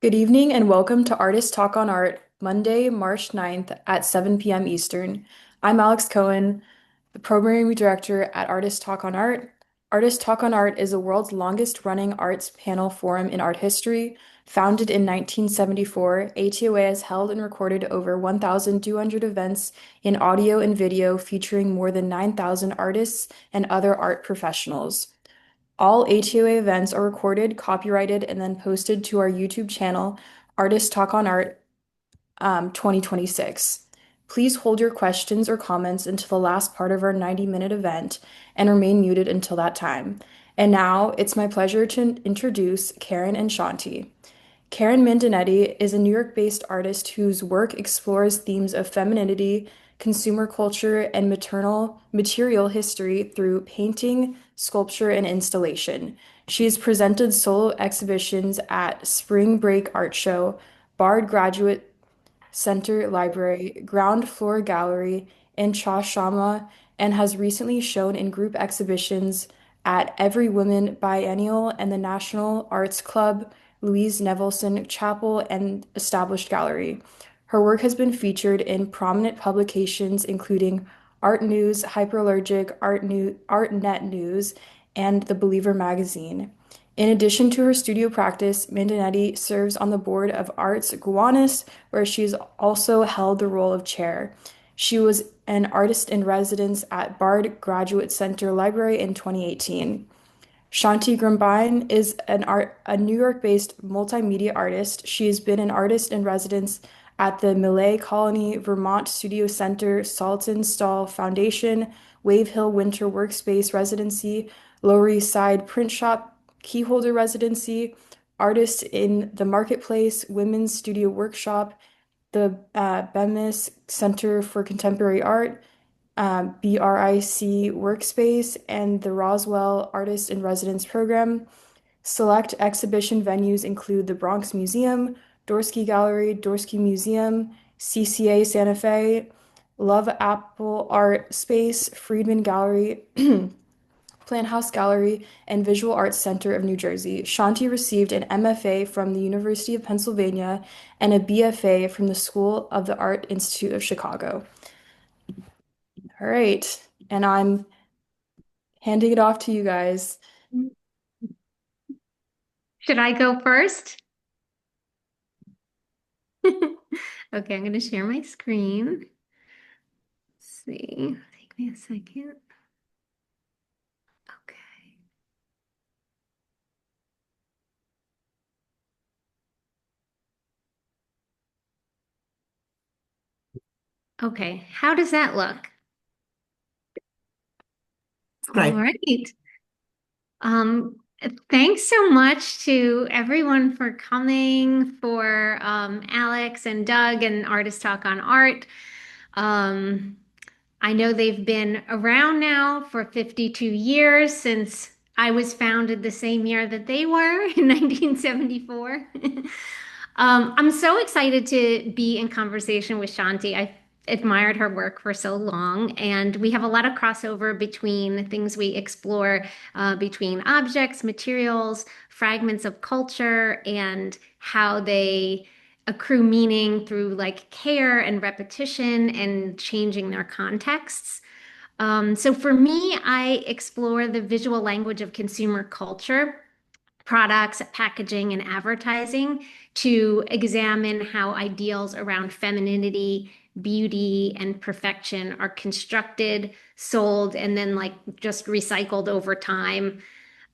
Good evening and welcome to Artist Talk on Art, Monday, March 9th at 7 p.m. Eastern. I'm Alex Cohen, the Programming Director at Artist Talk on Art. Artist Talk on Art is the world's longest running arts panel forum in art history. Founded in 1974, ATOA has held and recorded over 1,200 events in audio and video featuring more than 9,000 artists and other art professionals. All ATOA events are recorded, copyrighted, and then posted to our YouTube channel, Artist Talk on Art 2026. Please hold your questions or comments until the last part of our 90-minute event and remain muted until that time. And now it's my pleasure to introduce Karen and Shanti. Karen Mainenti is a New York-based artist whose work explores themes of femininity, consumer culture, and maternal material history through painting, sculpture, and installation. She has presented solo exhibitions at Spring Break Art Show, Bard Graduate Center Library, Ground Floor Gallery, and Chashama, and has recently shown in group exhibitions at Every Woman Biennial and the National Arts Club, Louise Nevelson Chapel, and Established Gallery. Her work has been featured in prominent publications including ARTnews, Hyperallergic, Artnet News, and The Believer magazine. In addition to her studio practice, Mainenti serves on the board of Arts Gowanus, where she's also held the role of chair. She was an artist in residence at Bard Graduate Center Library in 2018. Shanti Grumbine is a New York-based multimedia artist. She has been an artist in residence at the Millay Colony, Vermont Studio Center, Saltonstall Foundation, Wave Hill Winter Workspace Residency, Lower East Side Print Shop Keyholder Residency, Artist in the Marketplace, Women's Studio Workshop, the Bemis Center for Contemporary Art, BRIC Workspace, and the Roswell Artist in Residence Program. Select exhibition venues include the Bronx Museum, Dorsky Gallery, Dorsky Museum, CCA Santa Fe, Love Apple Art Space, Friedman Gallery, Plant House Gallery, and Visual Arts Center of New Jersey. Shanti received an MFA from the University of Pennsylvania and a BFA from the School of the Art Institute of Chicago. All right, and I'm handing it off to you guys. Should I go first? Okay, I'm going to share my screen. Let's see. Take me a second. Okay. Okay, how does that look? All Right. right. Um, Thanks so much to everyone for coming, for Alex and Doug and Artist Talk on Art. Um, I know they've been around now for 52 years since I was founded the same year that they were in 1974. I'm so excited to be in conversation with Shanti. I admired her work for so long, and we have a lot of crossover between things we explore between objects, materials, fragments of culture, and how they accrue meaning through like care and repetition and changing their contexts. So for me, I explore the visual language of consumer culture, products, packaging, and advertising to examine how ideals around femininity, beauty, and perfection are constructed, sold, and then like just recycled over time.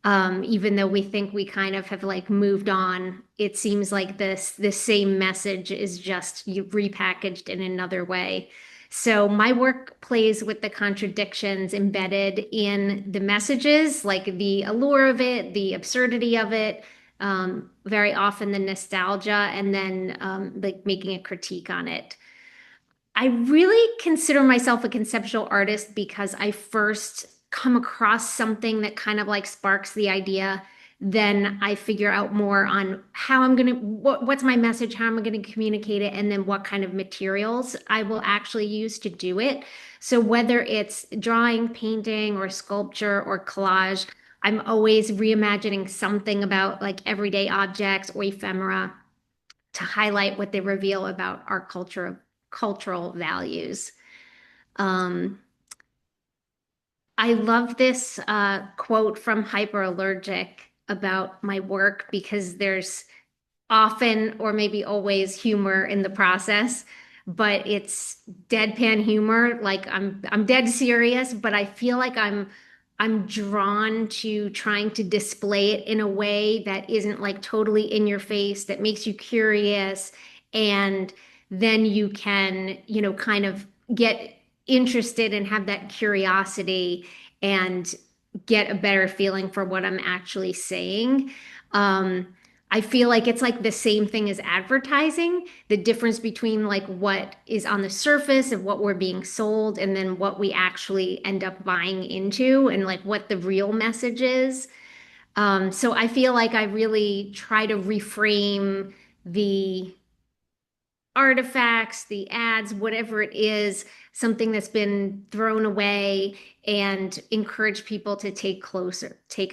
Even though we think we kind of have like moved on, it seems like this same message is just repackaged in another way. So my work plays with the contradictions embedded in the messages, like the allure of it, the absurdity of it, very often the nostalgia, and then like making a critique on it. I really consider myself a conceptual artist because I first come across something that kind of like sparks the idea. Then I figure out more on how I'm going to, what's my message, how am I going to communicate it, and then what kind of materials I will actually use to do it. So whether it's drawing, painting, or sculpture or collage, I'm always reimagining something about like everyday objects or ephemera to highlight what they reveal about our cultural values. Um, I love this quote from Hyperallergic about my work because there's often or maybe always humor in the process, but it's deadpan humor. Like I'm dead serious, but I feel like I'm drawn to trying to display it in a way that isn't like totally in your face, that makes you curious, and then you can, kind of get interested and have that curiosity and get a better feeling for what I'm actually saying. Um, I feel like it's like the same thing as advertising, the difference between like what is on the surface of what we're being sold and then what we actually end up buying into and like what the real message is. So I feel like I really try to reframe the artifacts, the ads, whatever it is, something that's been thrown away and encourage people to take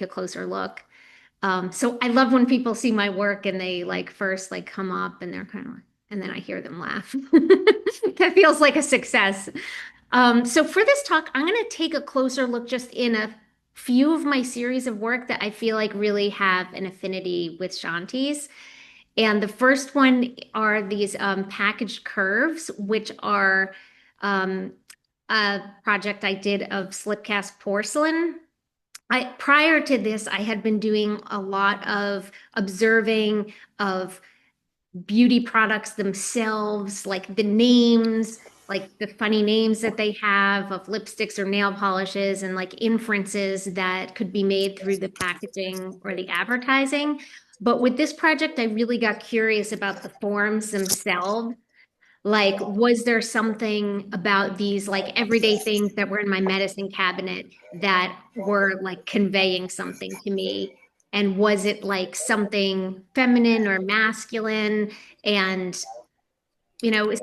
a closer look. So I love when people see my work and they like first like come up and they're kind of like, and then I hear them laugh. That feels like a success. So for this talk, I'm going to take a closer look just in a few of my series of work that I feel like really have an affinity with Shanti's. And the first one are these packaged curves, which are um, a project I did of slipcast porcelain. Prior to this, I had been doing a lot of observing of beauty products themselves, like the names, like the funny names that they have of lipsticks or nail polishes, and like inferences that could be made through the packaging or the advertising. But with this project, I really got curious about the forms themselves. Like, was there something about these like everyday things that were in my medicine cabinet that were like conveying something to me? And was it like something feminine or masculine? And,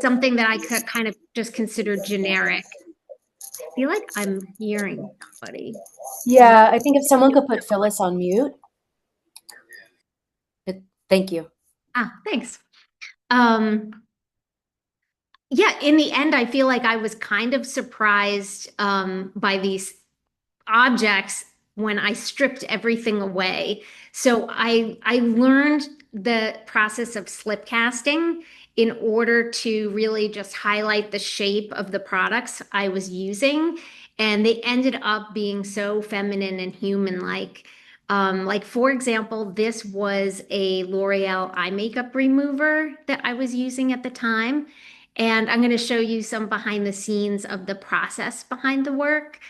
something that I could kind of just consider generic. I feel like I'm hearing somebody. Am I? Yeah, I think if someone could put Phyllis on mute. Thank you. Ah, thanks. Um, yeah, in the end, I feel like I was kind of surprised by these objects when I stripped everything away. So I learned the process of slip casting in order to really just highlight the shape of the products I was using. And they ended up being so feminine and human-like. Like for example, this was a L'Oreal eye makeup remover that I was using at the time. And I'm going to show you some behind the scenes of the process behind the work.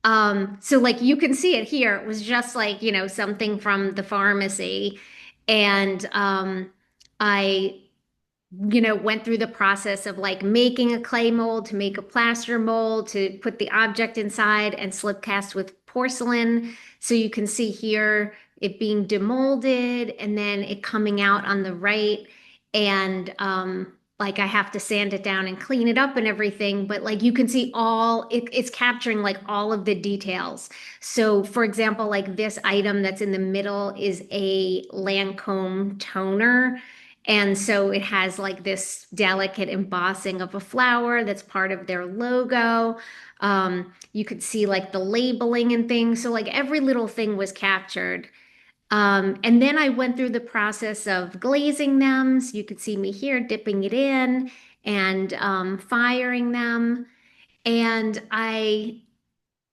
So like you can see it here. It was just like, something from the pharmacy. And I, went through the process of like making a clay mold to make a plaster mold to put the object inside and slip cast with porcelain. So you can see here it being demolded and then it coming out on the right. And like I have to sand it down and clean it up and everything, but like you can see it's capturing like all of the details. So for example, like this item that's in the middle is a Lancome toner. And so it has like this delicate embossing of a flower that's part of their logo. You could see like the labeling and things. So like every little thing was captured. And then I went through the process of glazing them. So you could see me here dipping it in and firing them. And I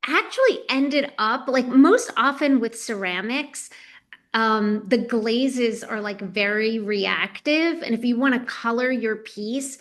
actually ended up like most often with ceramics, the glazes are like very reactive. And if you want to color your piece,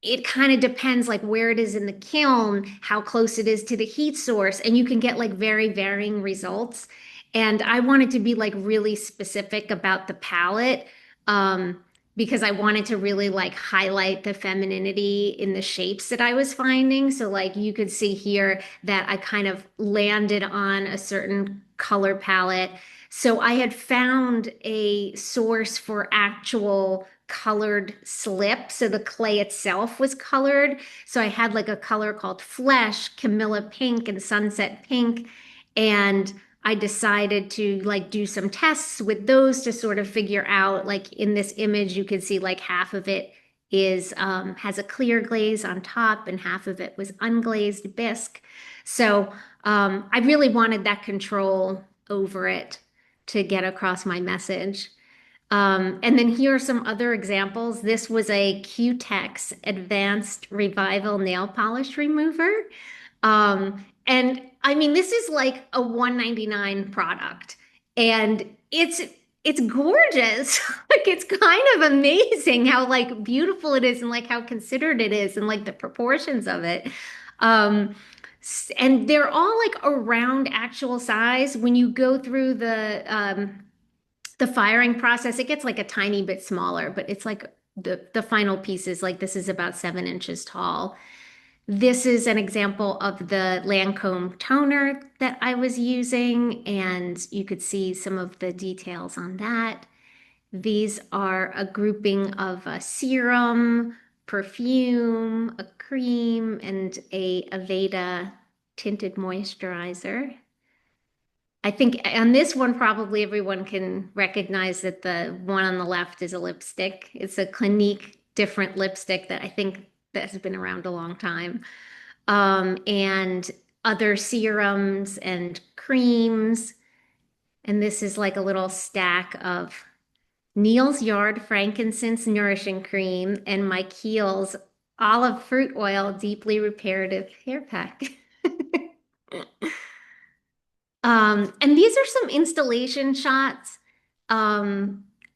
it kind of depends like where it is in the kiln, how close it is to the heat source, and you can get like very varying results. And I wanted to be like really specific about the palette, um, because I wanted to really like highlight the femininity in the shapes that I was finding. So like you could see here that I kind of landed on a certain color palette. So I had found a source for actual colored slip. So the clay itself was colored. So I had like a color called Flesh, Camilla Pink, and Sunset Pink. And I decided to like do some tests with those to sort of figure out, like in this image, you can see like half of it is has a clear glaze on top and half of it was unglazed bisque. So I really wanted that control over it to get across my message. And then here are some other examples. This was a Q-Tex Advanced Revival Nail Polish Remover. And I mean, this is like a 199 product, and it's gorgeous. Like it's kind of amazing how like beautiful it is and like how considered it is and like the proportions of it. Um, and they're all like around actual size. When you go through the firing process, it gets like a tiny bit smaller, but it's like the final piece is like this is about 7 inches tall. This is an example of the Lancome toner that I was using, and you could see some of the details on that. These are a grouping of a serum, perfume, a cream, and a Aveda tinted moisturizer. I think on this one, probably everyone can recognize that the one on the left is a lipstick. It's a Clinique different lipstick that I think that has been around a long time. And other serums and creams. And this is like a little stack of Neal's Yard Frankincense Nourishing Cream and my Kiehl's Olive Fruit Oil Deeply Reparative Hair Pack. And these are some installation shots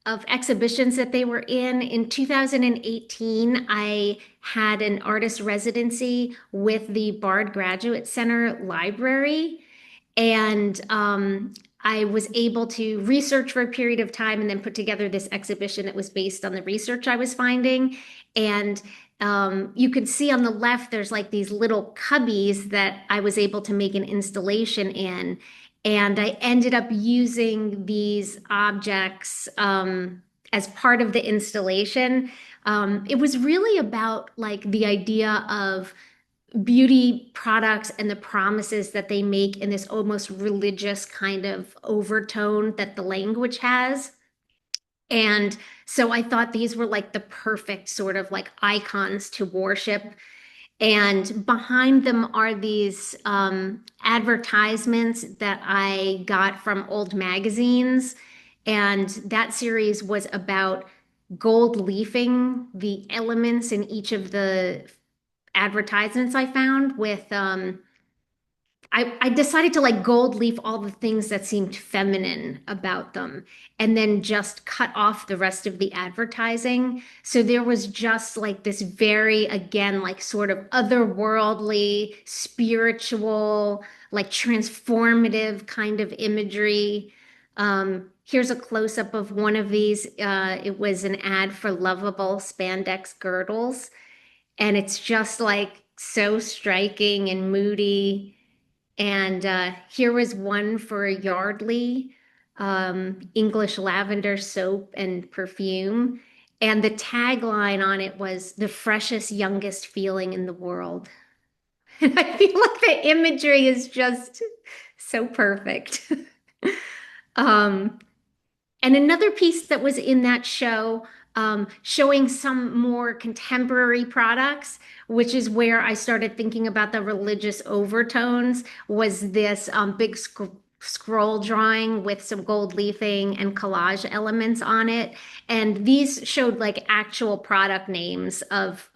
of exhibitions that they were in. In 2018, I had an artist residency with the Bard Graduate Center Library. And I was able to research for a period of time and then put together this exhibition that was based on the research I was finding. And you could see on the left, there's like these little cubbies that I was able to make an installation in. And I ended up using these objects as part of the installation. It was really about like the idea of beauty products and the promises that they make in this almost religious kind of overtone that the language has. And so I thought these were like the perfect sort of like icons to worship. And behind them are these advertisements that I got from old magazines. And that series was about gold leafing the elements in each of the advertisements I found with I decided to like gold leaf all the things that seemed feminine about them and then just cut off the rest of the advertising. So there was just like this very, again, like sort of otherworldly, spiritual, like transformative kind of imagery. Here's a close up of one of these. It was an ad for lovable spandex girdles. And it's just like so striking and moody. And here was one for Yardley, English lavender soap and perfume. And the tagline on it was the freshest, youngest feeling in the world. And I feel like the imagery is just so perfect. um, and another piece that was in that show, showing some more contemporary products, which is where I started thinking about the religious overtones, was this big scroll drawing with some gold leafing and collage elements on it. And these showed like actual product names of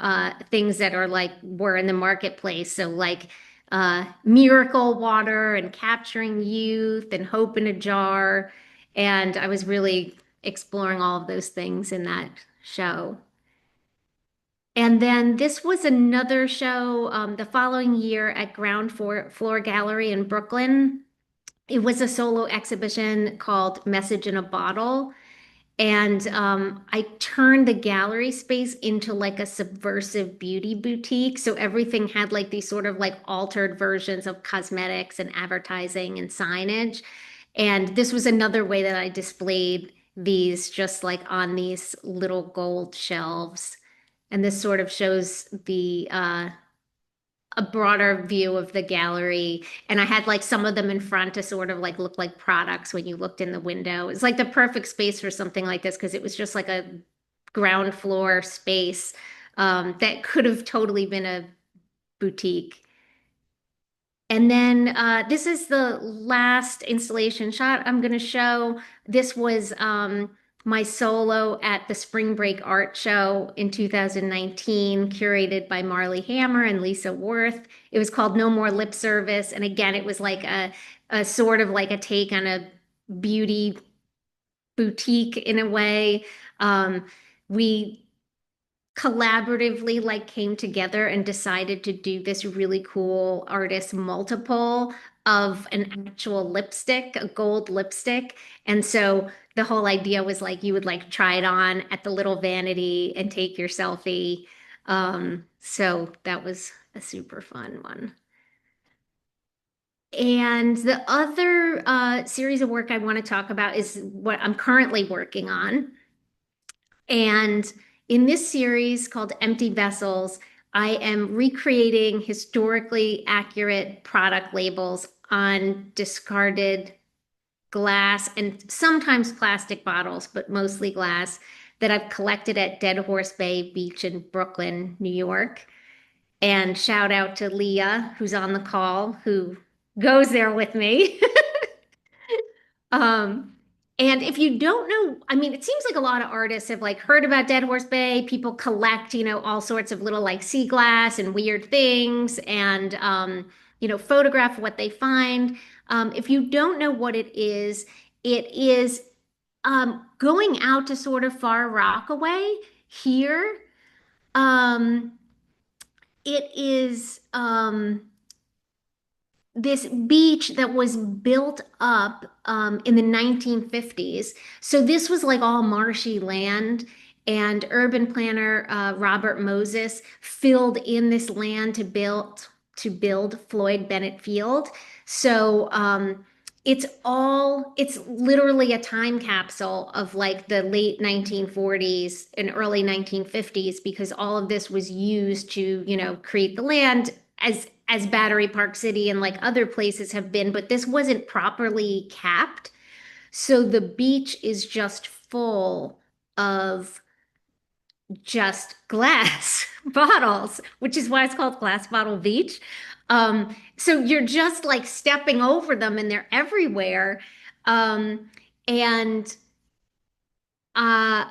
things that are like were in the marketplace. So like Miracle Water and Capturing Youth and Hope in a Jar. And I was really exploring all of those things in that show. And then this was another show the following year at Floor Gallery in Brooklyn. It was a solo exhibition called Message in a Bottle. And I turned the gallery space into like a subversive beauty boutique. So everything had like these sort of like altered versions of cosmetics and advertising and signage. And this was another way that I displayed these just like on these little gold shelves. And this sort of shows the a broader view of the gallery. And I had like some of them in front to sort of like look like products when you looked in the window. It's like the perfect space for something like this because it was just like a ground floor space that could have totally been a boutique. And then this is the last installation shot I'm going to show. This was my solo at the Spring Break Art Show in 2019, curated by Marley Hammer and Lisa Worth. It was called No More Lip Service. And again, it was like a sort of like a take on a beauty boutique in a way. We collaboratively like came together and decided to do this really cool artist multiple of an actual lipstick, a gold lipstick. And so the whole idea was like you would like try it on at the little vanity and take your selfie. So that was a super fun one. And the other series of work I want to talk about is what I'm currently working on. And in this series called Empty Vessels, I am recreating historically accurate product labels on discarded glass and sometimes plastic bottles, but mostly glass that I've collected at Dead Horse Bay Beach in Brooklyn, New York. And shout out to Leah, who's on the call, who goes there with me. Um, and if you don't know, I mean, it seems like a lot of artists have like heard about Dead Horse Bay. People collect, all sorts of little like sea glass and weird things and, photograph what they find. If you don't know what it is going out to sort of Far Rockaway here. Um, it is this beach that was built up in the 1950s. So this was like all marshy land, and urban planner Robert Moses filled in this land to build Floyd Bennett Field. So it's literally a time capsule of like the late 1940s and early 1950s because all of this was used to, create the land as Battery Park City and like other places have been, but this wasn't properly capped. So the beach is just full of just glass bottles, which is why it's called Glass Bottle Beach. So you're just like stepping over them and they're everywhere. And uh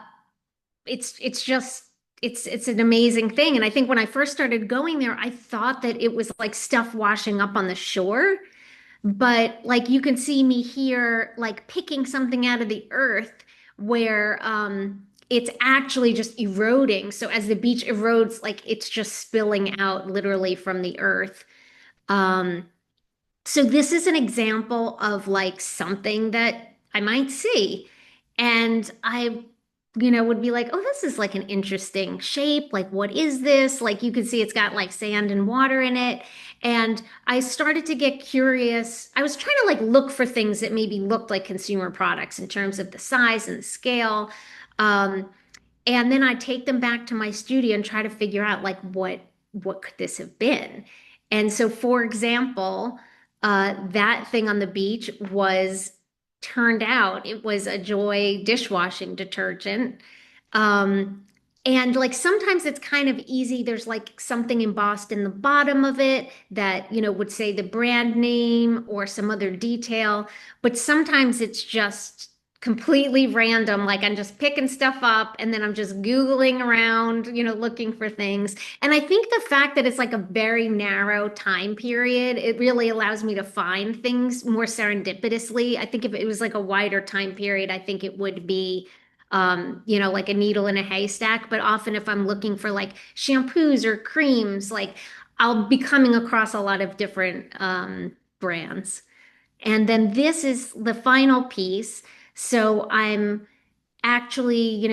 it's just it's an amazing thing. And I think when I first started going there, I thought that it was like stuff washing up on the shore. But like you can see me here, like picking something out of the earth where it's actually just eroding. So as the beach erodes, like it's just spilling out literally from the earth. Um, so this is an example of like something that I might see. And I, would be like, oh, this is like an interesting shape. Like, what is this? Like, you can see it's got like sand and water in it. And I started to get curious. I was trying to like look for things that maybe looked like consumer products in terms of the size and the scale. Um, and then I take them back to my studio and try to figure out like what could this have been? And so, for example, that thing on the beach was turned out it was a Joy dishwashing detergent. Um, and like sometimes it's kind of easy. There's like something embossed in the bottom of it that, would say the brand name or some other detail. But sometimes it's just completely random. Like I'm just picking stuff up and then I'm just Googling around, looking for things. And I think the fact that it's like a very narrow time period, it really allows me to find things more serendipitously. I think if it was like a wider time period, I think it would be like a needle in a haystack. But often if I'm looking for like shampoos or creams, like I'll be coming across a lot of different brands. And then this is the final piece. So I'm actually,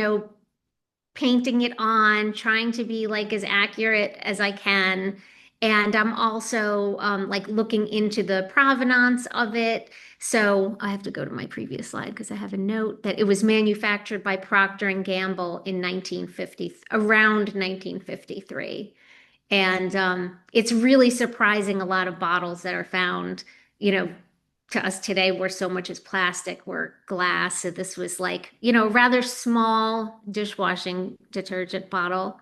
painting it on, trying to be like as accurate as I can. And I'm also like looking into the provenance of it. So I have to go to my previous slide because I have a note that it was manufactured by Procter and Gamble in 1950, around 1953. And it's really surprising a lot of bottles that are found, you know, to us today where so much is plastic, were glass. So this was like, rather small dishwashing detergent bottle.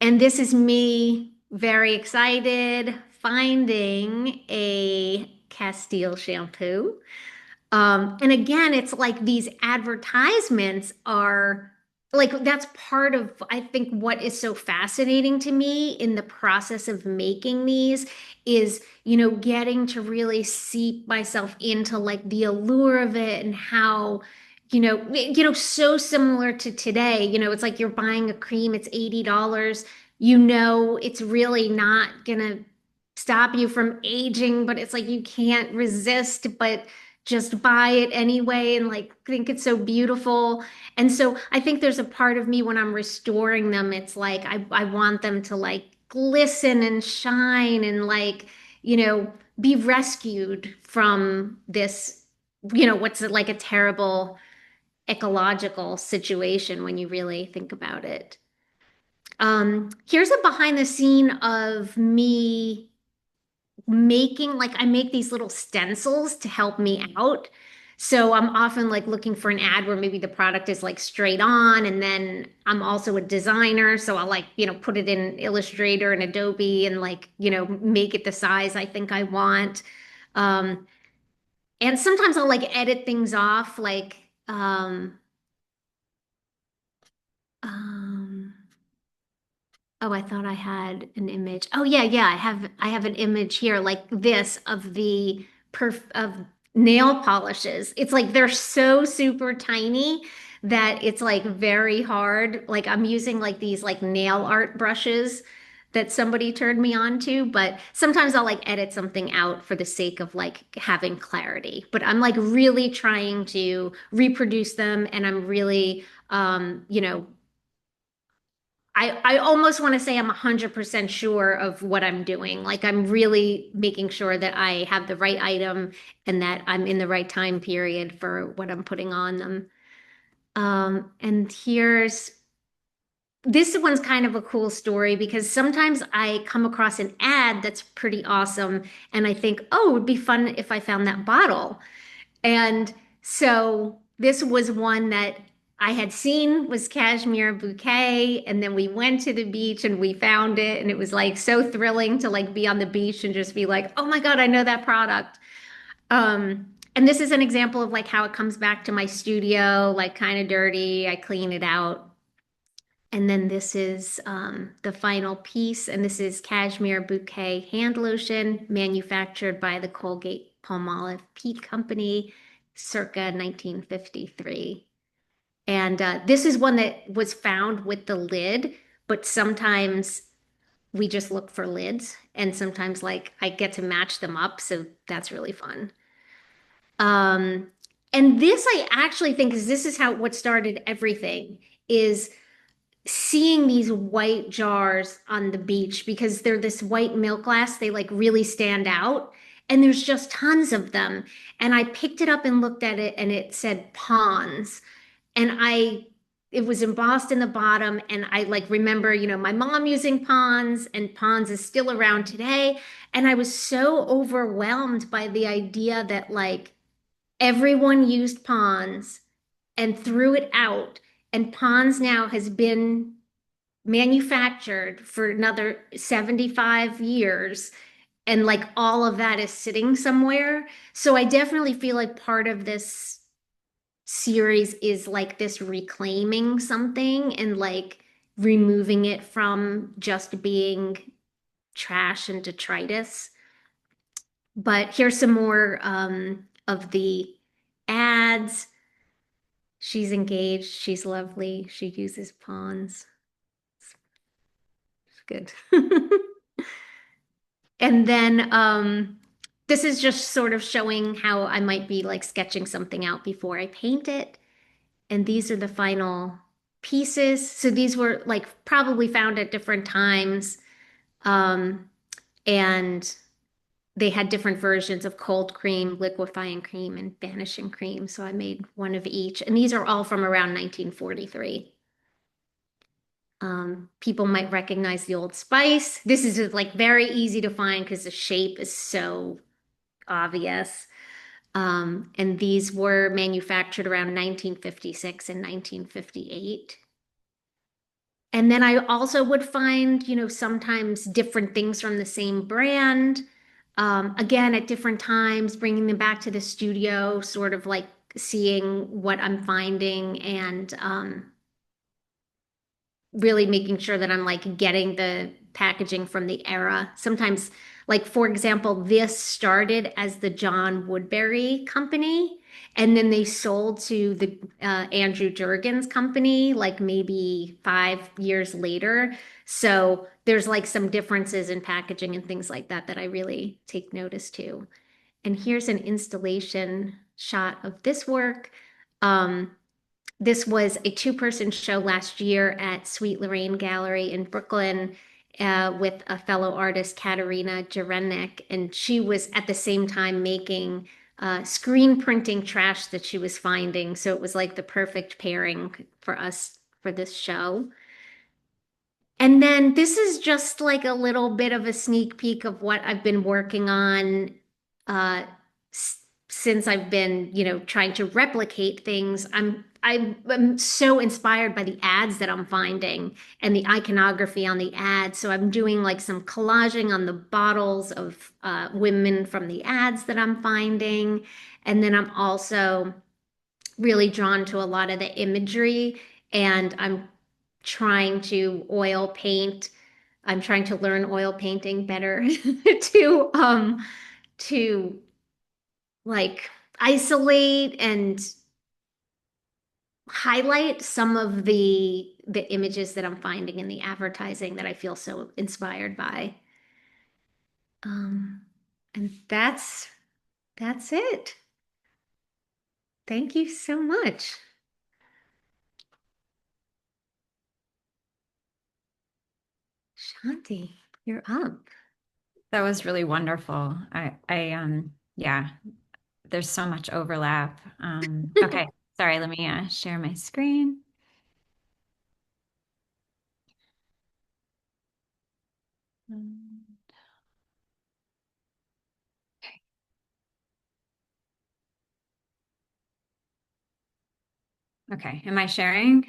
And this is me very excited finding a Castile shampoo. And again, it's like these advertisements are like that's part of, I think, what is so fascinating to me in the process of making these is, getting to really seep myself into like the allure of it and how, so similar to today, it's like you're buying a cream, it's $80. It's really not gonna stop you from aging, but it's like you can't resist, but just buy it anyway and like think it's so beautiful. And so I think there's a part of me when I'm restoring them, it's like I want them to like glisten and shine and like, be rescued from this, what's like a terrible ecological situation when you really think about it. Here's a behind the scene of me making like I make these little stencils to help me out. So I'm often like looking for an ad where maybe the product is like straight on, and then I'm also a designer, so I'll like, put it in Illustrator and Adobe and like, make it the size I think I want. Um, and sometimes I'll like edit things off like um oh, I thought I had an image. Oh yeah, yeah, I have an image here like this of the perf of nail polishes. It's like they're so super tiny that it's like very hard. Like I'm using like these like nail art brushes that somebody turned me on to, but sometimes I'll like edit something out for the sake of like having clarity. But I'm like really trying to reproduce them, and I'm really I almost want to say I'm 100% sure of what I'm doing. Like I'm really making sure that I have the right item and that I'm in the right time period for what I'm putting on them. And this one's kind of a cool story because sometimes I come across an ad that's pretty awesome and I think, oh, it would be fun if I found that bottle. And so this was one that I had seen was cashmere bouquet, and then we went to the beach and we found it, and it was like so thrilling to like be on the beach and just be like, oh my God, I know that product. And this is an example of like how it comes back to my studio, like kind of dirty. I clean it out. And then this is the final piece, and this is Cashmere Bouquet Hand Lotion, manufactured by the Colgate Palmolive Peat Company, circa 1953. And this is one that was found with the lid, but sometimes we just look for lids, and sometimes like I get to match them up, so that's really fun. Um, and this I actually think is this is how what started everything is seeing these white jars on the beach because they're this white milk glass. They like really stand out. And there's just tons of them. And I picked it up and looked at it and it said Pond's. And it was embossed in the bottom. And I like remember, my mom using Pond's, and Pond's is still around today. And I was so overwhelmed by the idea that like everyone used Pond's and threw it out. And Pond's now has been manufactured for another 75 years. And like all of that is sitting somewhere. So I definitely feel like part of this series is like this reclaiming something and like removing it from just being trash and detritus. But here's some more of the ads. She's engaged. She's lovely. She uses pawns. It's good. And then this is just sort of showing how I might be like sketching something out before I paint it. And these are the final pieces. So these were like probably found at different times. Um, and they had different versions of cold cream, liquefying cream, and vanishing cream. So I made one of each. And these are all from around 1943. People might recognize the Old Spice. This is like very easy to find because the shape is so obvious. And these were manufactured around 1956 and 1958. And then I also would find, sometimes different things from the same brand. Again, at different times, bringing them back to the studio, sort of like seeing what I'm finding and really making sure that I'm like getting the packaging from the era. Sometimes, like for example, this started as the John Woodbury Company, and then they sold to the Andrew Jurgens Company, like maybe 5 years later. So there's like some differences in packaging and things like that that I really take notice to. And here's an installation shot of this work. Um, this was a two-person show last year at Sweet Lorraine Gallery in Brooklyn with a fellow artist, Katerina Jarenik, and she was at the same time making screen printing trash that she was finding. So it was like the perfect pairing for us for this show. And then this is just like a little bit of a sneak peek of what I've been working on uh, since I've been, trying to replicate things. I'm so inspired by the ads that I'm finding and the iconography on the ads. So I'm doing like some collaging on the bottles of women from the ads that I'm finding. And then I'm also really drawn to a lot of the imagery, and I'm trying to oil paint. I'm trying to learn oil painting better to like isolate and highlight some of the images that I'm finding in the advertising that I feel so inspired by. Um, and that's it. Thank you so much. Shanti, you're up. That was really wonderful. Yeah, there's so much overlap. Okay, sorry, let me share my screen. Okay, am I sharing?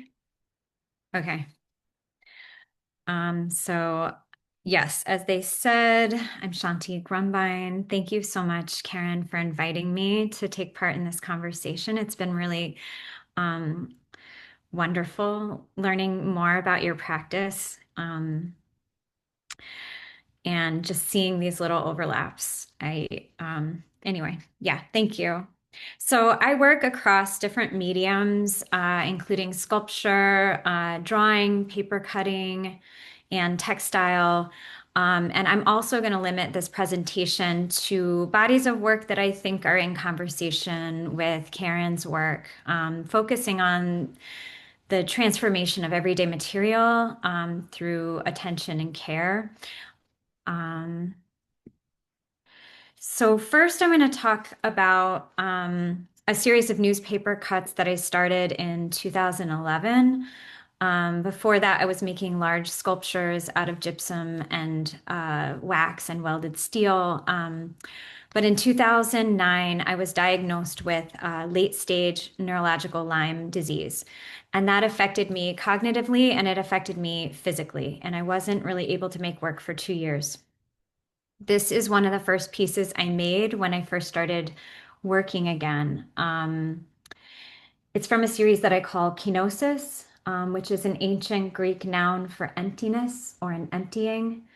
Okay. So yes, as they said, I'm Shanti Grumbine. Thank you so much, Karen, for inviting me to take part in this conversation. It's been really wonderful learning more about your practice and just seeing these little overlaps. Anyway, yeah, thank you. So I work across different mediums, including sculpture, drawing, paper cutting, and textile. And I'm also going to limit this presentation to bodies of work that I think are in conversation with Karen's work, focusing on the transformation of everyday material through attention and care. So first, I'm going to talk about a series of newspaper cuts that I started in 2011. Before that, I was making large sculptures out of gypsum and wax and welded steel. But in 2009, I was diagnosed with late-stage neurological Lyme disease. And that affected me cognitively and it affected me physically. And I wasn't really able to make work for 2 years. This is one of the first pieces I made when I first started working again. It's from a series that I call kenosis, which is an ancient Greek noun for emptiness or an emptying.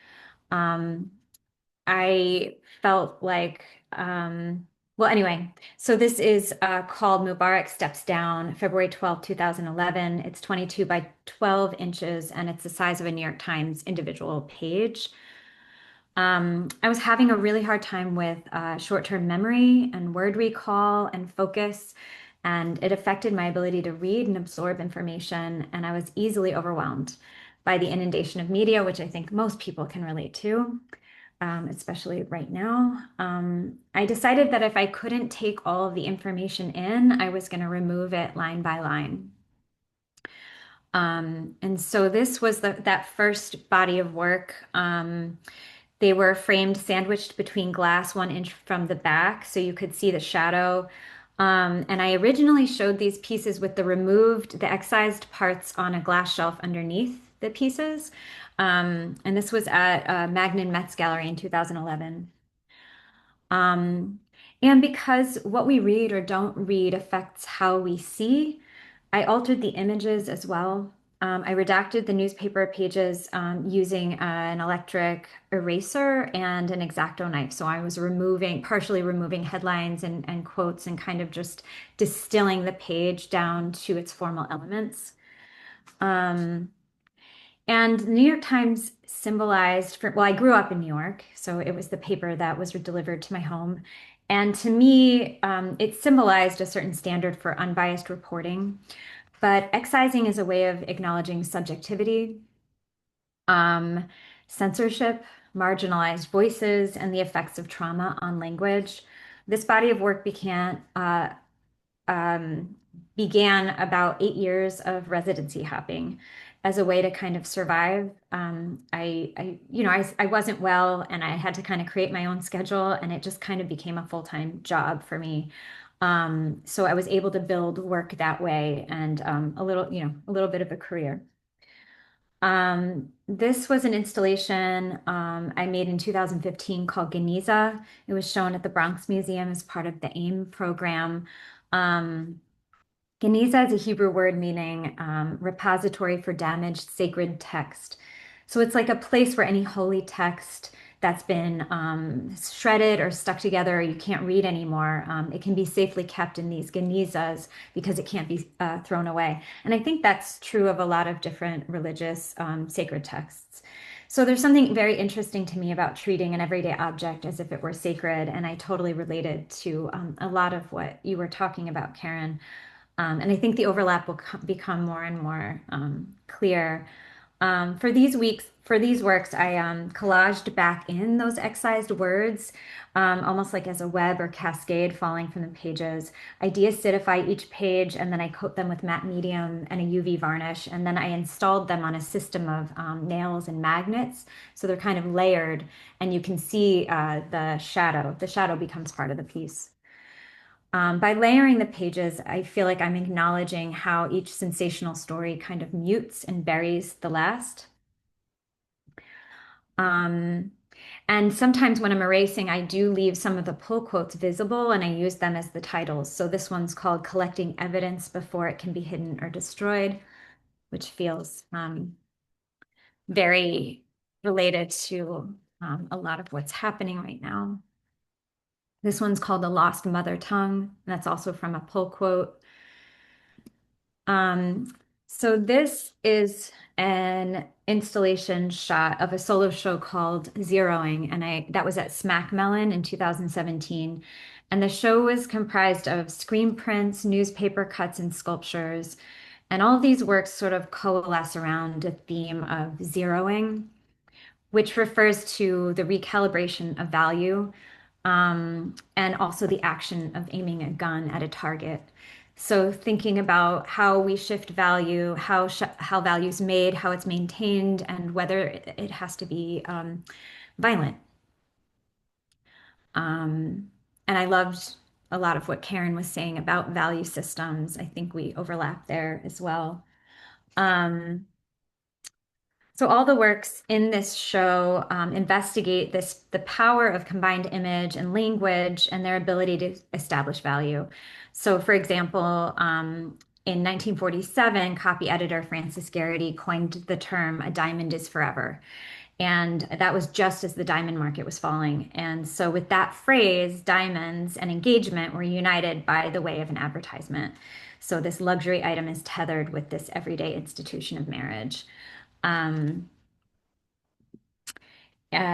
I felt like, well, anyway, so this is called Mubarak Steps Down, February 12th, 2011. It's 22 by 12 inches, and it's the size of a New York Times individual page. I was having a really hard time with short-term memory and word recall and focus, and it affected my ability to read and absorb information, and I was easily overwhelmed by the inundation of media, which I think most people can relate to, especially right now. I decided that if I couldn't take all of the information in, I was going to remove it line by line. And so this was that first body of work. They were framed, sandwiched between glass 1 inch from the back, so you could see the shadow. And I originally showed these pieces with the excised parts on a glass shelf underneath the pieces. And this was at Magnin Metz Gallery in 2011. Um, and because what we read or don't read affects how we see, I altered the images as well. I redacted the newspaper pages using an electric eraser and an X-Acto knife. So I was partially removing headlines and quotes and kind of just distilling the page down to its formal elements. And the New York Times symbolized, well, I grew up in New York, so it was the paper that was delivered to my home. And to me, it symbolized a certain standard for unbiased reporting. But excising is a way of acknowledging subjectivity, um, censorship, marginalized voices, and the effects of trauma on language. This body of work um, began about 8 years of residency hopping as a way to kind of survive. I wasn't well, and I had to kind of create my own schedule, and it just kind of became a full-time job for me. So I was able to build work that way and a little bit of a career. This was an installation I made in 2015 called Geniza. It was shown at the Bronx Museum as part of the AIM program. Um, Geniza is a Hebrew word meaning repository for damaged sacred text. So it's like a place where any holy text that's been shredded or stuck together, or you can't read anymore, it can be safely kept in these genizas because it can't be thrown away. And I think that's true of a lot of different religious sacred texts. So there's something very interesting to me about treating an everyday object as if it were sacred, and I totally related to a lot of what you were talking about, Karen. And I think the overlap will become more and more clear. For these works, I collaged back in those excised words, almost like as a web or cascade falling from the pages. I deacidify each page and then I coat them with matte medium and a UV varnish. And then I installed them on a system of nails and magnets. So they're kind of layered and you can see the shadow. The shadow becomes part of the piece. By layering the pages, I feel like I'm acknowledging how each sensational story kind of mutes and buries the last. Um, and sometimes when I'm erasing, I do leave some of the pull quotes visible and I use them as the titles. So this one's called Collecting Evidence Before It Can Be Hidden or Destroyed, which feels very related to a lot of what's happening right now. This one's called The Lost Mother Tongue, and that's also from a pull quote. So this is an installation shot of a solo show called Zeroing, and that was at Smack Melon in 2017. And the show was comprised of screen prints, newspaper cuts, and sculptures. And all of these works sort of coalesce around a theme of zeroing, which refers to the recalibration of value, and also the action of aiming a gun at a target. So thinking about how we shift value, how value is made, how it's maintained, and whether it has to be violent. And I loved a lot of what Karen was saying about value systems. I think we overlap there as well. So all the works in this show investigate the power of combined image and language and their ability to establish value. So for example, in 1947, copy editor Francis Garrity coined the term "a diamond is forever." And that was just as the diamond market was falling. And so with that phrase, diamonds and engagement were united by the way of an advertisement. So this luxury item is tethered with this everyday institution of marriage.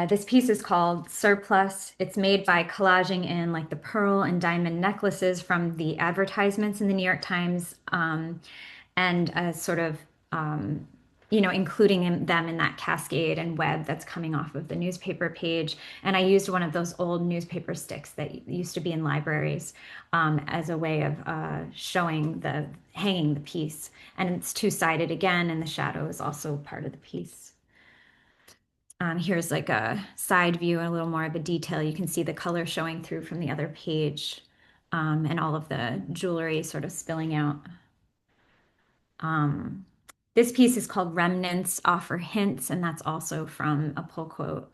This piece is called Surplus. It's made by collaging in like the pearl and diamond necklaces from the advertisements in the New York Times, and a sort of including them in that cascade and web that's coming off of the newspaper page. And I used one of those old newspaper sticks that used to be in libraries as a way of hanging the piece. And it's two-sided again, and the shadow is also part of the piece. Here's like a side view and a little more of a detail. You can see the color showing through from the other page, and all of the jewelry sort of spilling out. This piece is called Remnants Offer Hints, and that's also from a pull quote.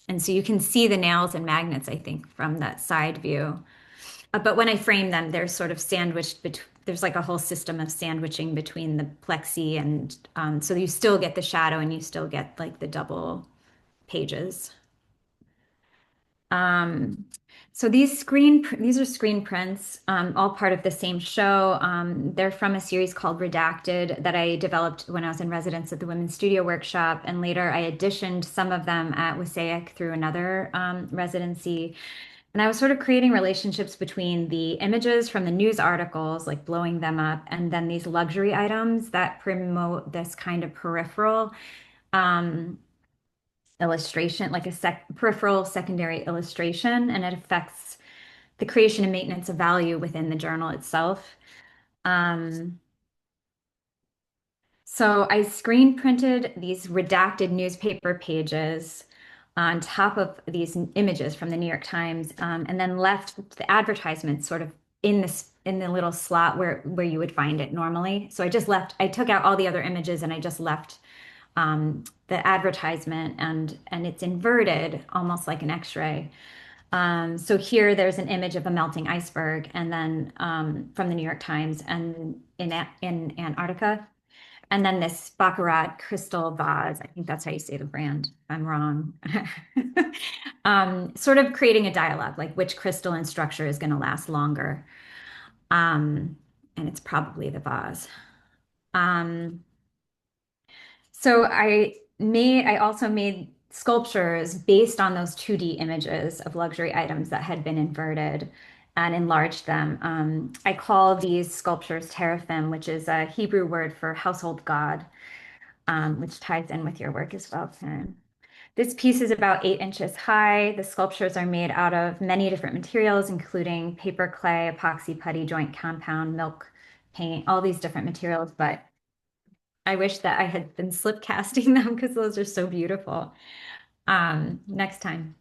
And so you can see the nails and magnets, I think, from that side view. But when I frame them, they're sort of sandwiched between, there's like a whole system of sandwiching between the plexi, and so you still get the shadow and you still get like the double pages. So these are screen prints, all part of the same show. They're from a series called Redacted that I developed when I was in residence at the Women's Studio Workshop, and later I auditioned some of them at WSAIC through another residency. And I was sort of creating relationships between the images from the news articles, like blowing them up, and then these luxury items that promote this kind of peripheral illustration, like a peripheral secondary illustration, and it affects the creation and maintenance of value within the journal itself. So I screen printed these redacted newspaper pages on top of these images from the New York Times, and then left the advertisements sort of in the little slot where you would find it normally. So I took out all the other images and I just left the advertisement, and it's inverted almost like an X-ray. So here there's an image of a melting iceberg, and then from the New York Times and in Antarctica. And then this Baccarat crystal vase, I think that's how you say the brand, if I'm wrong. Sort of creating a dialogue, like which crystal and structure is going to last longer. And it's probably the vase. So I also made sculptures based on those 2D images of luxury items that had been inverted and enlarged them. I call these sculptures teraphim, which is a Hebrew word for household god, which ties in with your work as well, Karen. This piece is about 8 inches high. The sculptures are made out of many different materials, including paper clay, epoxy putty, joint compound, milk, paint, all these different materials. But I wish that I had been slip casting them because those are so beautiful. Next time.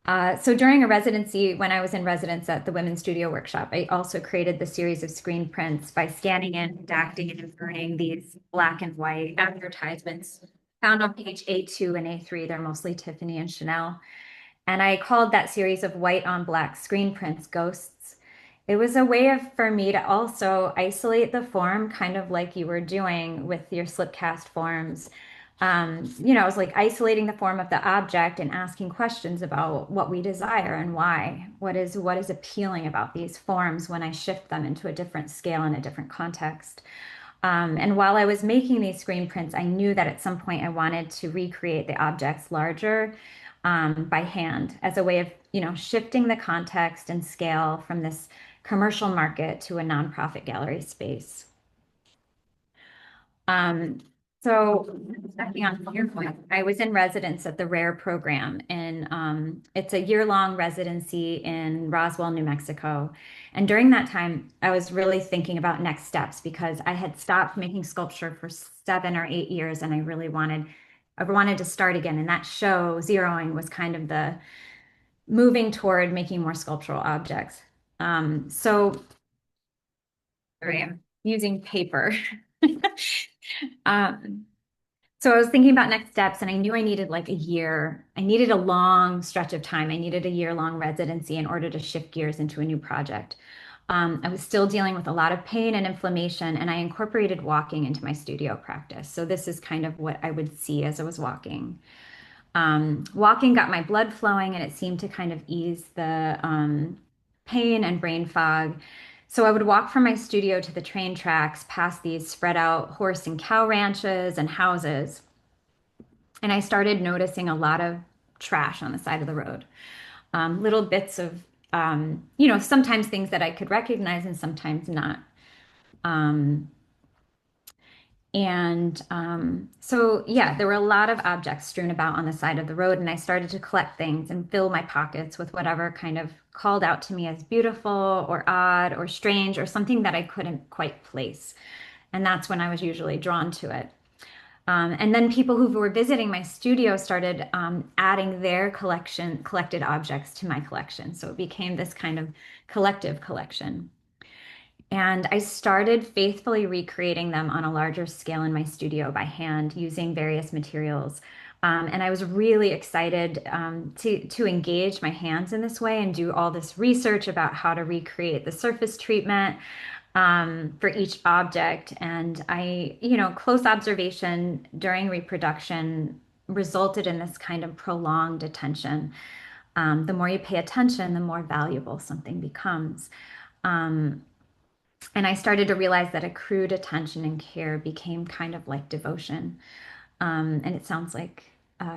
So during a residency, when I was in residence at the Women's Studio Workshop, I also created the series of screen prints by scanning in, redacting, and inverting these black and white advertisements found on page A2 and A3. They're mostly Tiffany and Chanel. And I called that series of white on black screen prints Ghosts. It was a way for me to also isolate the form, kind of like you were doing with your slipcast forms. It was like isolating the form of the object and asking questions about what we desire and why. What is appealing about these forms when I shift them into a different scale in a different context. And while I was making these screen prints, I knew that at some point I wanted to recreate the objects larger by hand as a way of, shifting the context and scale from this commercial market to a nonprofit gallery space. So backing on your point, I was in residence at the RARE program, and it's a year-long residency in Roswell, New Mexico. And during that time, I was really thinking about next steps because I had stopped making sculpture for 7 or 8 years, and I wanted to start again. And that show, Zeroing, was kind of the moving toward making more sculptural objects. So here I am using paper. So I was thinking about next steps, and I knew I needed like a year. I needed a long stretch of time. I needed a year-long residency in order to shift gears into a new project. I was still dealing with a lot of pain and inflammation, and I incorporated walking into my studio practice. So this is kind of what I would see as I was walking. Walking got my blood flowing, and it seemed to kind of ease the pain and brain fog. So I would walk from my studio to the train tracks past these spread out horse and cow ranches and houses. And I started noticing a lot of trash on the side of the road. Little bits of, sometimes things that I could recognize and sometimes not. And so, yeah, there were a lot of objects strewn about on the side of the road, and I started to collect things and fill my pockets with whatever kind of called out to me as beautiful or odd or strange or something that I couldn't quite place. And that's when I was usually drawn to it. And then people who were visiting my studio started adding their collected objects to my collection. So it became this kind of collective collection. And I started faithfully recreating them on a larger scale in my studio by hand using various materials. And I was really excited to engage my hands in this way and do all this research about how to recreate the surface treatment for each object. And close observation during reproduction resulted in this kind of prolonged attention. The more you pay attention, the more valuable something becomes. Um, and I started to realize that accrued attention and care became kind of like devotion. And it sounds like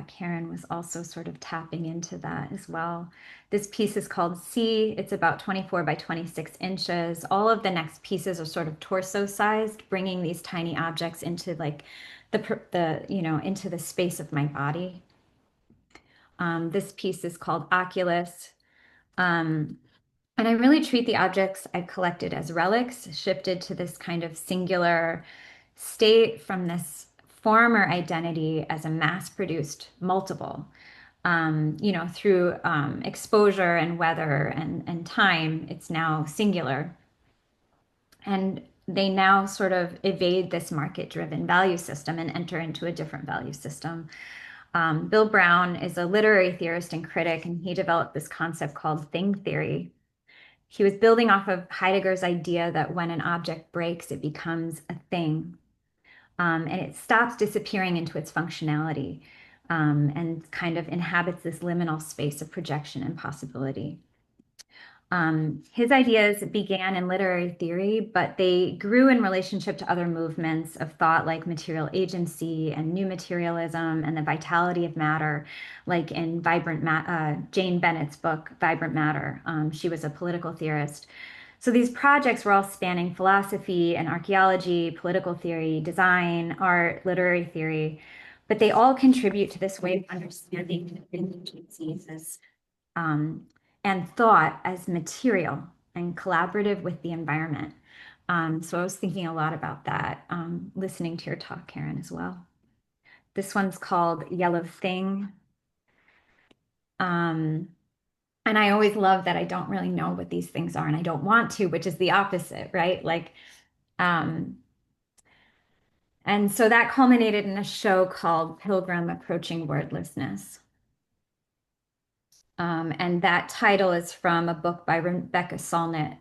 Karen was also sort of tapping into that as well. This piece is called C. It's about 24 by 26 inches. All of the next pieces are sort of torso sized, bringing these tiny objects into like into the space of my body. This piece is called Oculus. Um, and I really treat the objects I've collected as relics, shifted to this kind of singular state from this former identity as a mass-produced multiple. Through exposure and weather and time, it's now singular. And they now sort of evade this market-driven value system and enter into a different value system. Bill Brown is a literary theorist and critic, and he developed this concept called thing theory. He was building off of Heidegger's idea that when an object breaks, it becomes a thing. And it stops disappearing into its functionality and kind of inhabits this liminal space of projection and possibility. His ideas began in literary theory, but they grew in relationship to other movements of thought like material agency and new materialism and the vitality of matter, like in Jane Bennett's book, Vibrant Matter. She was a political theorist. So these projects were all spanning philosophy and archaeology, political theory, design, art, literary theory, but they all contribute to this way of understanding agencies and thought as material and collaborative with the environment. So I was thinking a lot about that, listening to your talk, Karen, as well. This one's called Yellow Thing. And I always love that I don't really know what these things are and I don't want to, which is the opposite, right? And so that culminated in a show called Pilgrim Approaching Wordlessness. And that title is from a book by Rebecca Solnit,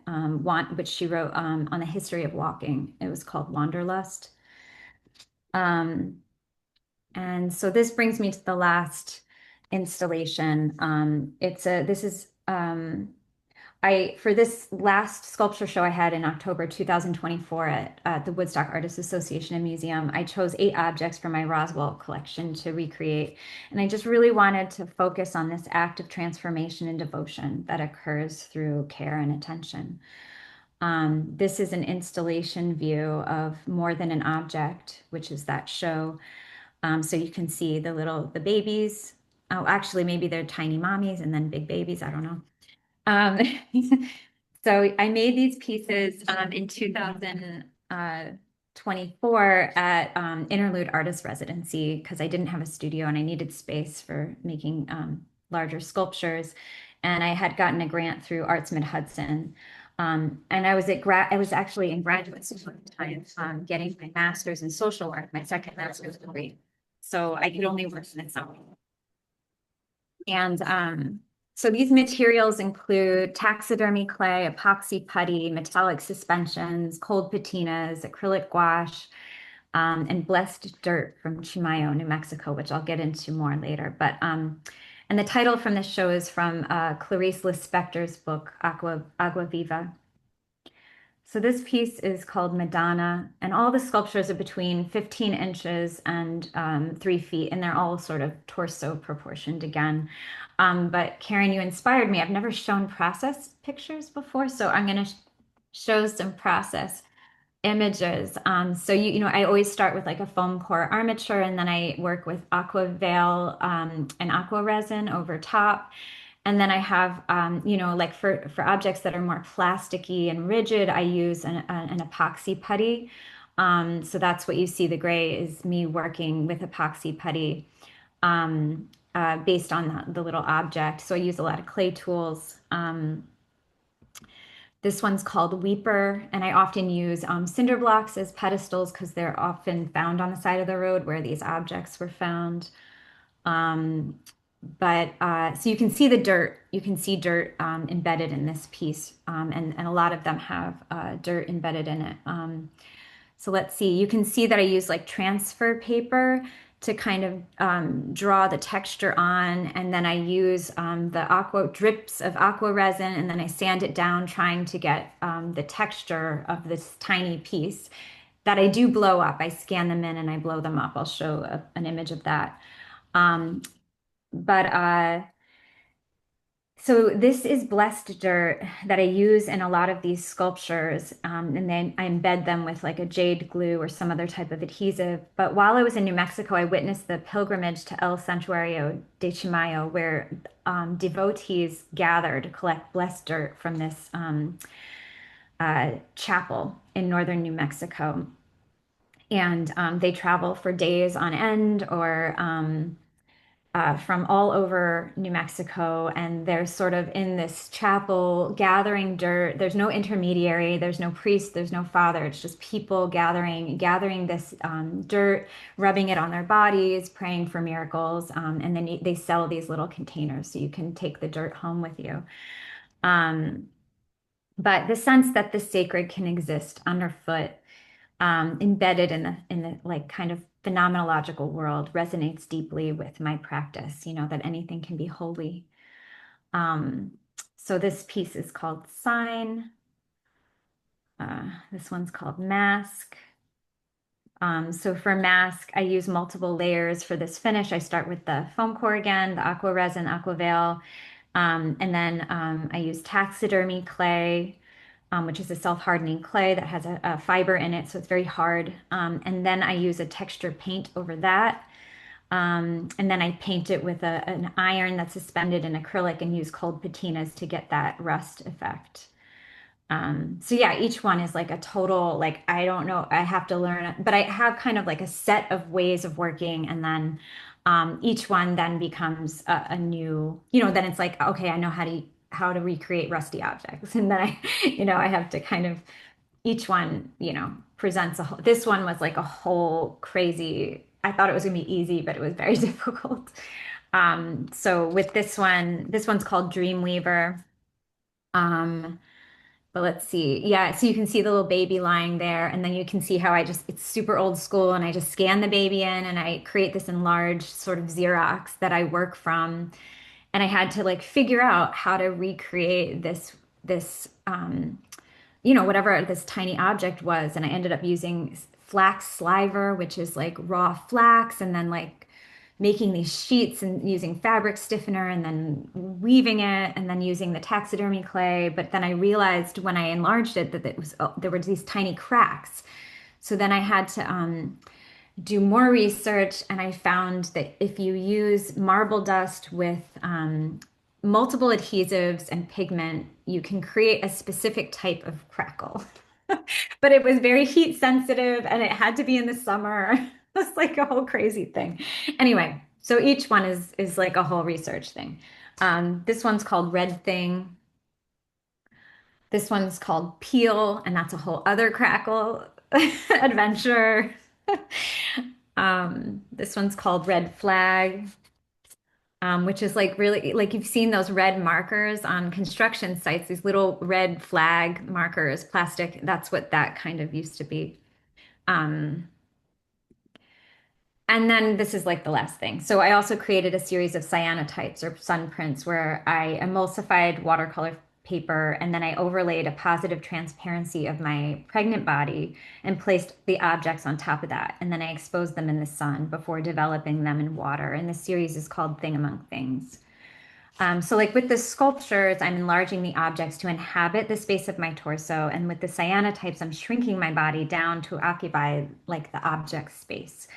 which she wrote on the history of walking. It was called Wanderlust. And so this brings me to the last installation. For this last sculpture show I had in October 2024 at the Woodstock Artists Association and Museum, I chose 8 objects from my Roswell collection to recreate. And I just really wanted to focus on this act of transformation and devotion that occurs through care and attention. This is an installation view of More Than an Object, which is that show. So you can see the babies. Oh, actually, maybe they're tiny mommies and then big babies. I don't know. So I made these pieces in 2024 at Interlude Artist Residency because I didn't have a studio and I needed space for making larger sculptures. And I had gotten a grant through Arts Mid-Hudson. And I was actually in graduate school at the time, getting my master's in social work, my second master's degree. So I could only work in the summer. And so these materials include taxidermy clay, epoxy putty, metallic suspensions, cold patinas, acrylic gouache, and blessed dirt from Chimayo, New Mexico, which I'll get into more later. And the title from this show is from Clarice Lispector's book, Agua Viva. So this piece is called Madonna, and all the sculptures are between 15 inches and 3 feet, and they're all sort of torso proportioned again. But Karen, you inspired me. I've never shown process pictures before, so I'm going to show some process images. So I always start with like a foam core armature, and then I work with aqua veil and aqua resin over top. And then I have, like for objects that are more plasticky and rigid, I use an epoxy putty. So that's what you see. The gray is me working with epoxy putty based on the little object. So I use a lot of clay tools. This one's called Weeper, and I often use cinder blocks as pedestals because they're often found on the side of the road where these objects were found. Um, but so you can see the dirt, you can see dirt embedded in this piece, and a lot of them have dirt embedded in it. So let's see, you can see that I use like transfer paper to kind of draw the texture on, and then I use the aqua drips of aqua resin, and then I sand it down trying to get the texture of this tiny piece that I do blow up. I scan them in and I blow them up. I'll show an image of that. Um, but so this is blessed dirt that I use in a lot of these sculptures, and then I embed them with like a jade glue or some other type of adhesive. But while I was in New Mexico, I witnessed the pilgrimage to El Santuario de Chimayo, where devotees gather to collect blessed dirt from this chapel in northern New Mexico. And they travel for days on end or from all over New Mexico, and they're sort of in this chapel gathering dirt. There's no intermediary, there's no priest, there's no father. It's just people gathering this dirt, rubbing it on their bodies, praying for miracles, and then they sell these little containers so you can take the dirt home with you. But the sense that the sacred can exist underfoot, embedded in the like kind of phenomenological world resonates deeply with my practice, that anything can be holy. So this piece is called Sign. This one's called Mask. So for mask, I use multiple layers for this finish. I start with the foam core again, the aqua resin, aqua veil, and then I use taxidermy clay, which is a self-hardening clay that has a fiber in it, so it's very hard. And then I use a texture paint over that. And then I paint it with an iron that's suspended in acrylic and use cold patinas to get that rust effect. So yeah, each one is like a total, like, I don't know, I have to learn, but I have kind of like a set of ways of working. And then each one then becomes a new, then it's like, okay, I know how to recreate rusty objects. And then I have to kind of, each one, presents this one was like a whole crazy, I thought it was gonna be easy, but it was very difficult. So with this one's called Dreamweaver. But let's see. Yeah, so you can see the little baby lying there, and then you can see how it's super old school, and I just scan the baby in and I create this enlarged sort of Xerox that I work from. And I had to like figure out how to recreate this whatever this tiny object was. And I ended up using flax sliver, which is like raw flax, and then like making these sheets and using fabric stiffener and then weaving it and then using the taxidermy clay. But then I realized when I enlarged it that there were these tiny cracks. So then I had to do more research, and I found that if you use marble dust with multiple adhesives and pigment, you can create a specific type of crackle. But it was very heat sensitive and it had to be in the summer. It was like a whole crazy thing. Anyway, so each one is like a whole research thing. This one's called Red Thing. This one's called Peel, and that's a whole other crackle adventure. This one's called Red Flag, which is like really like you've seen those red markers on construction sites, these little red flag markers, plastic. That's what that kind of used to be. And then this is like the last thing. So I also created a series of cyanotypes or sun prints where I emulsified watercolor paper and then I overlaid a positive transparency of my pregnant body and placed the objects on top of that. And then I exposed them in the sun before developing them in water. And the series is called Thing Among Things. So like with the sculptures, I'm enlarging the objects to inhabit the space of my torso. And with the cyanotypes, I'm shrinking my body down to occupy like the object space.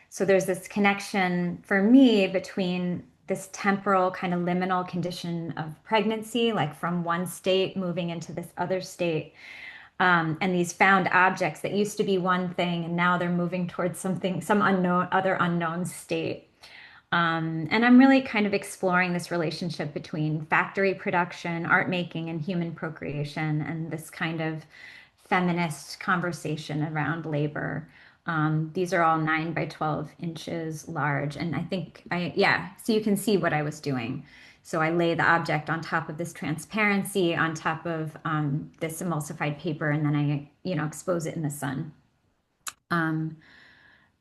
So there's this connection for me between this temporal kind of liminal condition of pregnancy, like from one state moving into this other state, and these found objects that used to be one thing and now they're moving towards something, some unknown, other unknown state. And I'm really kind of exploring this relationship between factory production, art making, and human procreation, and this kind of feminist conversation around labor. These are all 9 by 12 inches large. And I think yeah, so you can see what I was doing. So I lay the object on top of this transparency, on top of this emulsified paper, and then I, expose it in the sun. Um,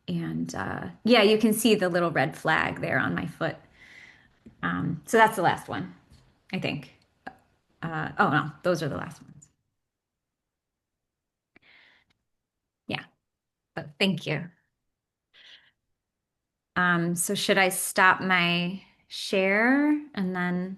and yeah, you can see the little red flag there on my foot. So that's the last one, I think. Oh no, those are the last ones. Yeah, but thank you. So should I stop my share and then?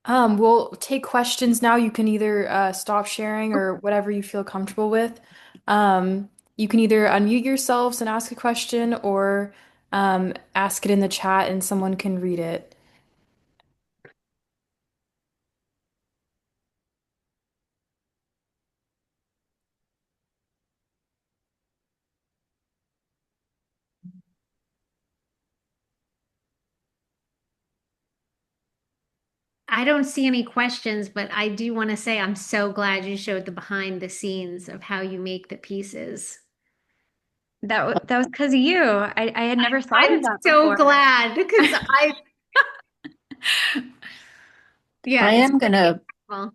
We'll take questions now. You can either stop sharing or whatever you feel comfortable with. You can either unmute yourselves and ask a question or ask it in the chat and someone can read it. I don't see any questions, but I do want to say I'm so glad you showed the behind the scenes of how you make the pieces. That was because of you. I had never thought I'm of that so before. glad because yeah, I it's am gonna, well,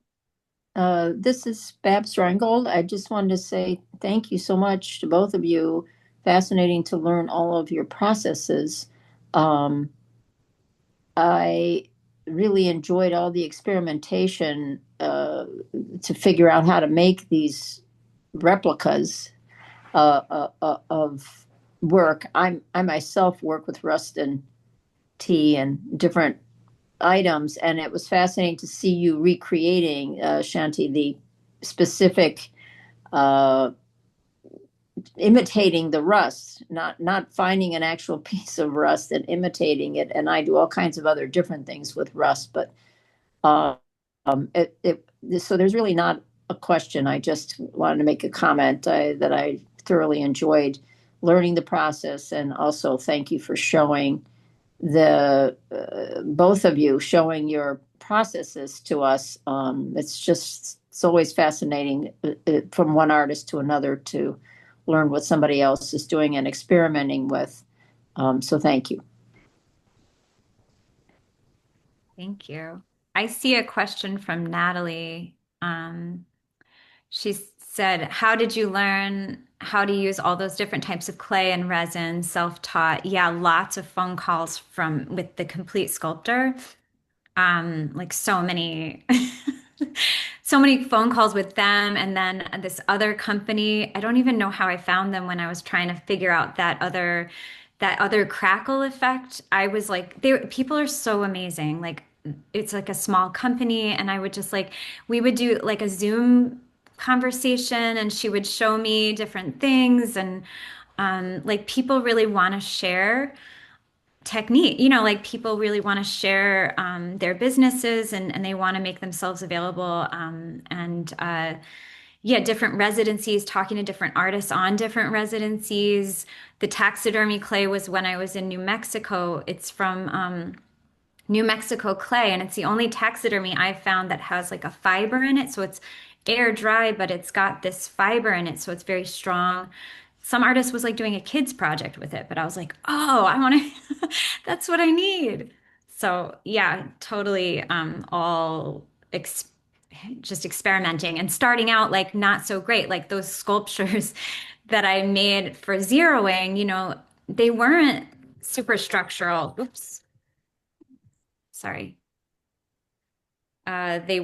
this is Babs Reingold. I just wanted to say thank you so much to both of you. Fascinating to learn all of your processes. Um, I really enjoyed all the experimentation to figure out how to make these replicas of work. I myself work with rust and tea and different items, and it was fascinating to see you recreating, Shanti, the specific uh, imitating the rust, not finding an actual piece of rust and imitating it. And I do all kinds of other different things with rust, but uh, so there's really not a question. I just wanted to make a comment that I thoroughly enjoyed learning the process, and also thank you for showing the both of you showing your processes to us. It's always fascinating from one artist to another to learn what somebody else is doing and experimenting with. So thank you. Thank you. I see a question from Natalie. She said, how did you learn how to use all those different types of clay and resin, self-taught? Yeah, lots of phone calls with the complete sculptor. Like so many, so many phone calls with them. And then this other company, I don't even know how I found them when I was trying to figure out that other crackle effect. I was like, people are so amazing. Like it's like a small company, and I would just like, we would do like a Zoom conversation and she would show me different things, and like people really want to share technique. Like people really want to share their businesses, and they want to make themselves available. And yeah, different residencies, talking to different artists on different residencies. The taxidermy clay was when I was in New Mexico. It's from New Mexico clay, and it's the only taxidermy I've found that has like a fiber in it. So it's air dry, but it's got this fiber in it, so it's very strong. Some artist was like doing a kids project with it, but I was like, oh, I want to, that's what I need. So yeah, totally all just experimenting and starting out like not so great. Like those sculptures that I made for zeroing, they weren't super structural. Oops, sorry. They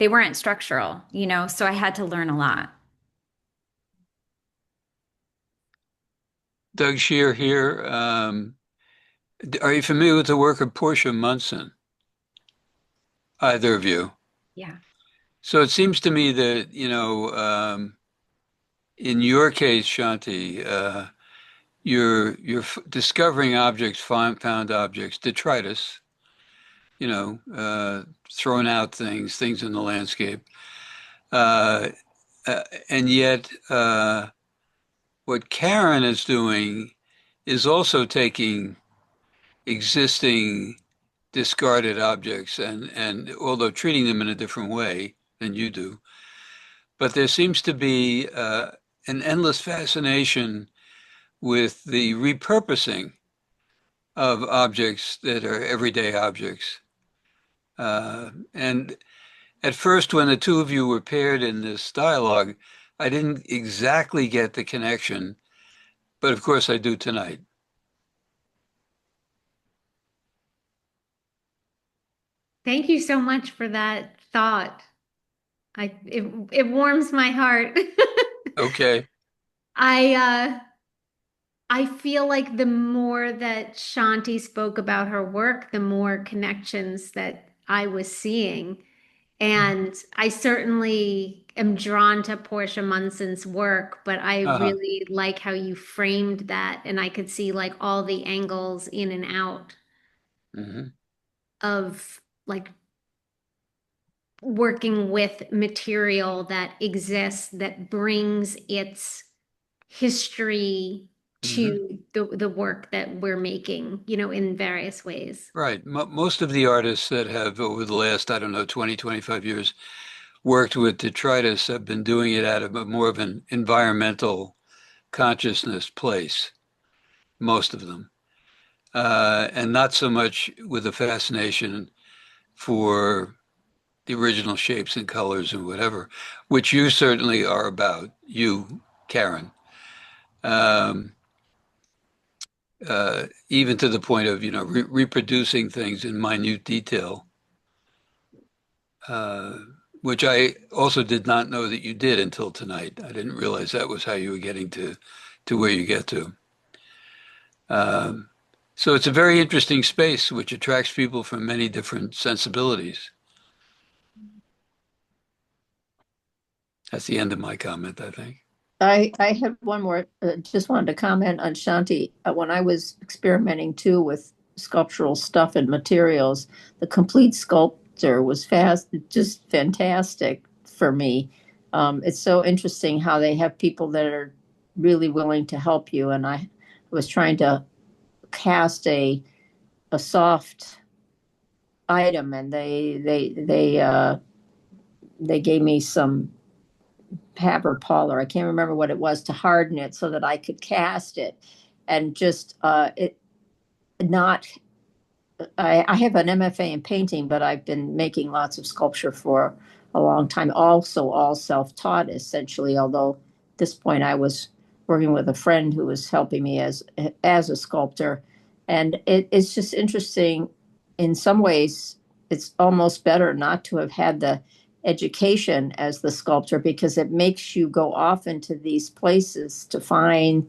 weren't structural, so I had to learn a lot. Doug Shear here. Are you familiar with the work of Portia Munson? Either of you? Yeah. So it seems to me that, in your case, Shanti, you're discovering objects, found objects, detritus, thrown out things in the landscape. Uh, and yet, what Karen is doing is also taking existing discarded objects and although treating them in a different way than you do, but there seems to be an endless fascination with the repurposing of objects that are everyday objects. And at first, when the two of you were paired in this dialogue, I didn't exactly get the connection, but of course I do tonight. Thank you so much for that thought. It warms my heart. Okay. I I feel like the more that Shanti spoke about her work, the more connections that I was seeing. And I certainly am drawn to Portia Munson's work, but I Uh-huh. really like how you framed that. And I could see like all the angles in and out Hmm. of like working with material that exists, that brings its history Hmm. to the work that we're making, in various ways. Right. Most of the artists that have, over the last, I don't know, 20, 25 years, worked with detritus have been doing it out of more of an environmental consciousness place, most of them. And not so much with a fascination for the original shapes and colors and whatever, which you certainly are about, you, Karen. Um, Even to the point of, reproducing things in minute detail, uh, which I also did not know that you did until tonight. I didn't realize that was how you were getting to where you get to. Um, so it's a very interesting space, which attracts people from many different sensibilities. That's the end of my comment, I think. I have one more. Just wanted to comment on Shanti. When I was experimenting too with sculptural stuff and materials, the complete sculptor was just fantastic for me. It's so interesting how they have people that are really willing to help you. And I was trying to cast a soft item, and they gave me some Paper or I can't remember what it was, to harden it so that I could cast it. And just it not I have an MFA in painting, but I've been making lots of sculpture for a long time. Also, all self-taught essentially. Although at this point, I was working with a friend who was helping me as a sculptor, and it's just interesting. In some ways, it's almost better not to have had the education as the sculptor because it makes you go off into these places to find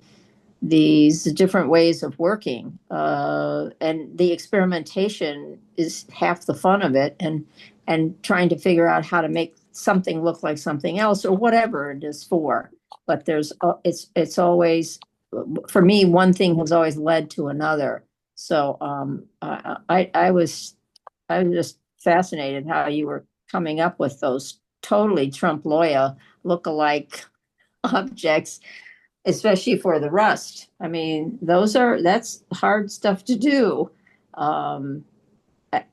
these different ways of working. And the experimentation is half the fun of it, and trying to figure out how to make something look like something else or whatever it is for. But it's always, for me, one thing has always led to another. So I was just fascinated how you were coming up with those totally Trump lawyer look-alike objects, especially for the rust. I mean, that's hard stuff to do. Um,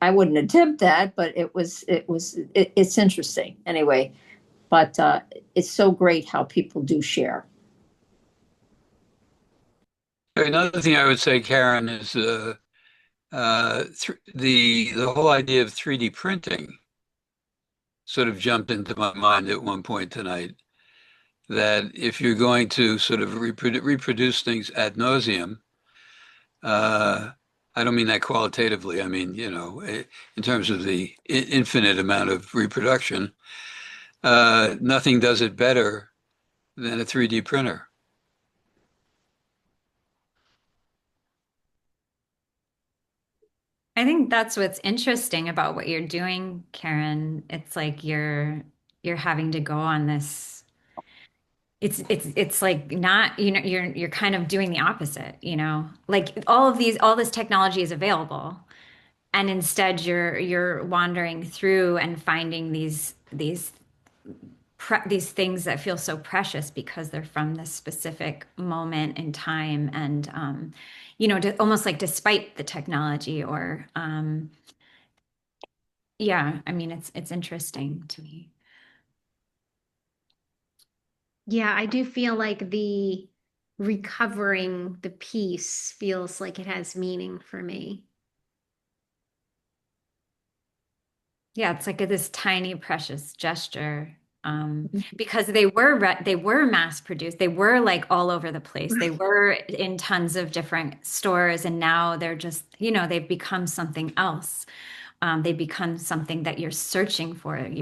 I wouldn't attempt that, but it's interesting anyway. But it's so great how people do share. Another thing I would say, Karen, is the whole idea of 3D printing sort of jumped into my mind at one point tonight. That if you're going to sort of reproduce things ad nauseum, uh, I don't mean that qualitatively. I mean, in terms of the infinite amount of reproduction, nothing does it better than a 3D printer. I think that's what's interesting about what you're doing, Karen. It's like you're having to go on this. It's like not, you're kind of doing the opposite, Like all this technology is available, and instead you're wandering through and finding these things that feel so precious because they're from this specific moment in time, and almost like despite the technology, or yeah, I mean, it's interesting to me. Yeah, I do feel like the recovering the peace feels like it has meaning for me. Yeah, it's like this tiny precious gesture, Mhm. because they were mass produced. They were like all over the place. They were in tons of different stores, and now they're just, they've become something else. They become something that you're searching for. I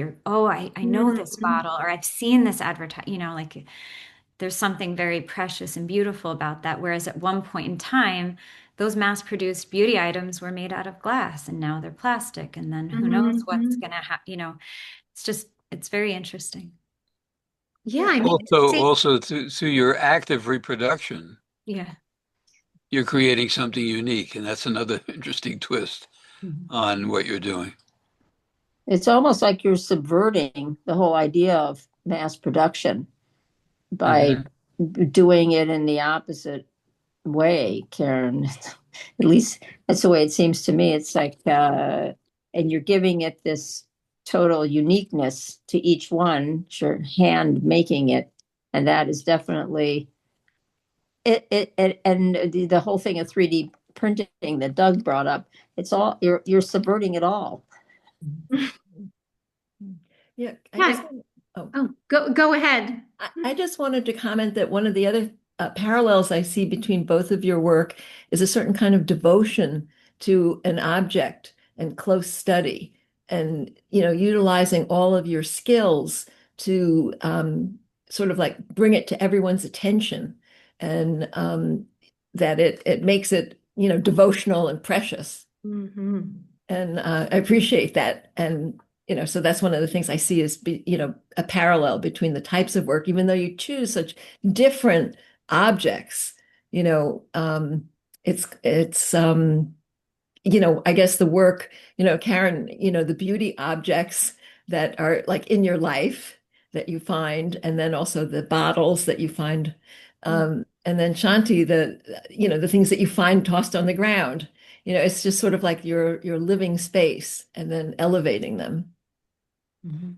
know this Mhm. bottle, or I've seen this advertise, like there's something very precious and beautiful about that. Whereas at one point in time, those mass-produced beauty items were made out of glass, and now they're plastic. And then who knows what's Mhm. gonna happen, it's very interesting. Yeah, I mean, Also through your active reproduction, Yeah. you're creating something unique, and that's another interesting twist Mhm. on what you're doing. It's almost like you're subverting the whole idea of mass production by Hmm. doing it in the opposite way, Karen. At least that's the way it seems to me. It's like, and you're giving it this total uniqueness to each one. You're hand making it, and that is definitely it. And the whole thing of 3D printing that Doug brought up, it's all you're subverting it all. Yeah, I just yeah. oh, Oh, go ahead. I just wanted to comment that one of the other parallels I see between both of your work is a certain kind of devotion to an object and close study, and utilizing all of your skills to sort of like bring it to everyone's attention, and that it makes it devotional and precious. Hmm. And I appreciate that. And, so that's one of the things I see as, a parallel between the types of work, even though you choose such different objects, you know, I guess the work, Karen, the beauty objects that are like in your life that you find, and then also the bottles that you find. And then Shanti, the things that you find tossed on the ground. It's just sort of like your living space and then elevating them. Mhm.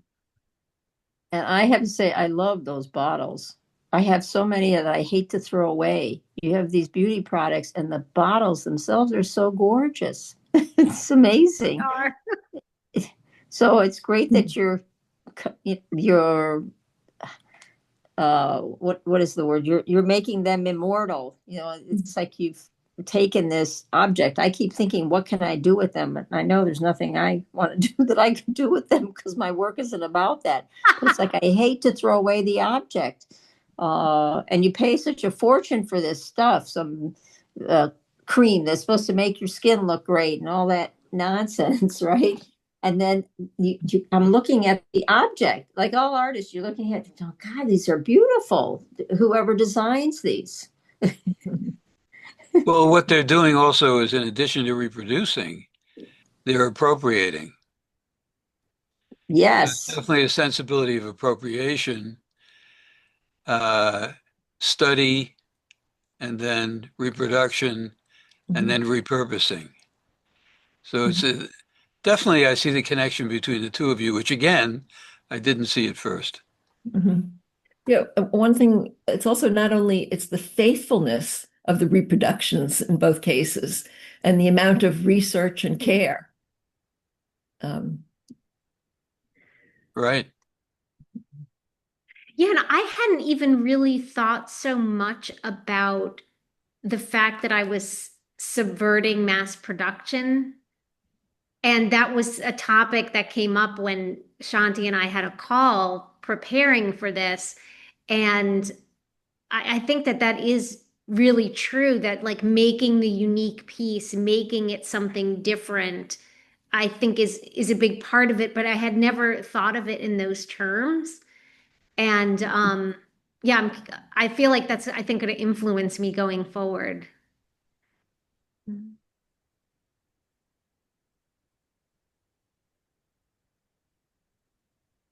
And I have to say, I love those bottles. I have so many that I hate to throw away. You have these beauty products, and the bottles themselves are so gorgeous. It's amazing. So it's great that you're what is the word? You're making them immortal. It's like you've taken this object. I keep thinking, what can I do with them? And I know there's nothing I want to do that I can do with them because my work isn't about that. But it's like I hate to throw away the object. And you pay such a fortune for this stuff, some cream that's supposed to make your skin look great and all that nonsense, right? And then I'm looking at the object, like all artists, you're looking at, oh God, these are beautiful. Whoever designs these. Well, what they're doing also is, in addition to reproducing, they're appropriating. So there's Yes. definitely a sensibility of appropriation, uh, study, and then reproduction, and then repurposing. So definitely, I see the connection between the two of you, which again, I didn't see at first. Mhm. One thing, it's also not only it's the faithfulness of the reproductions in both cases and the amount of research and care. Um, Right. Yeah, and I hadn't even really thought so much about the fact that I was subverting mass production. And that was a topic that came up when Shanti and I had a call preparing for this. And I think that that is really true that like making the unique piece, making it something different, I think is a big part of it, but I had never thought of it in those terms. And yeah, I feel like that's I think going to influence me going forward.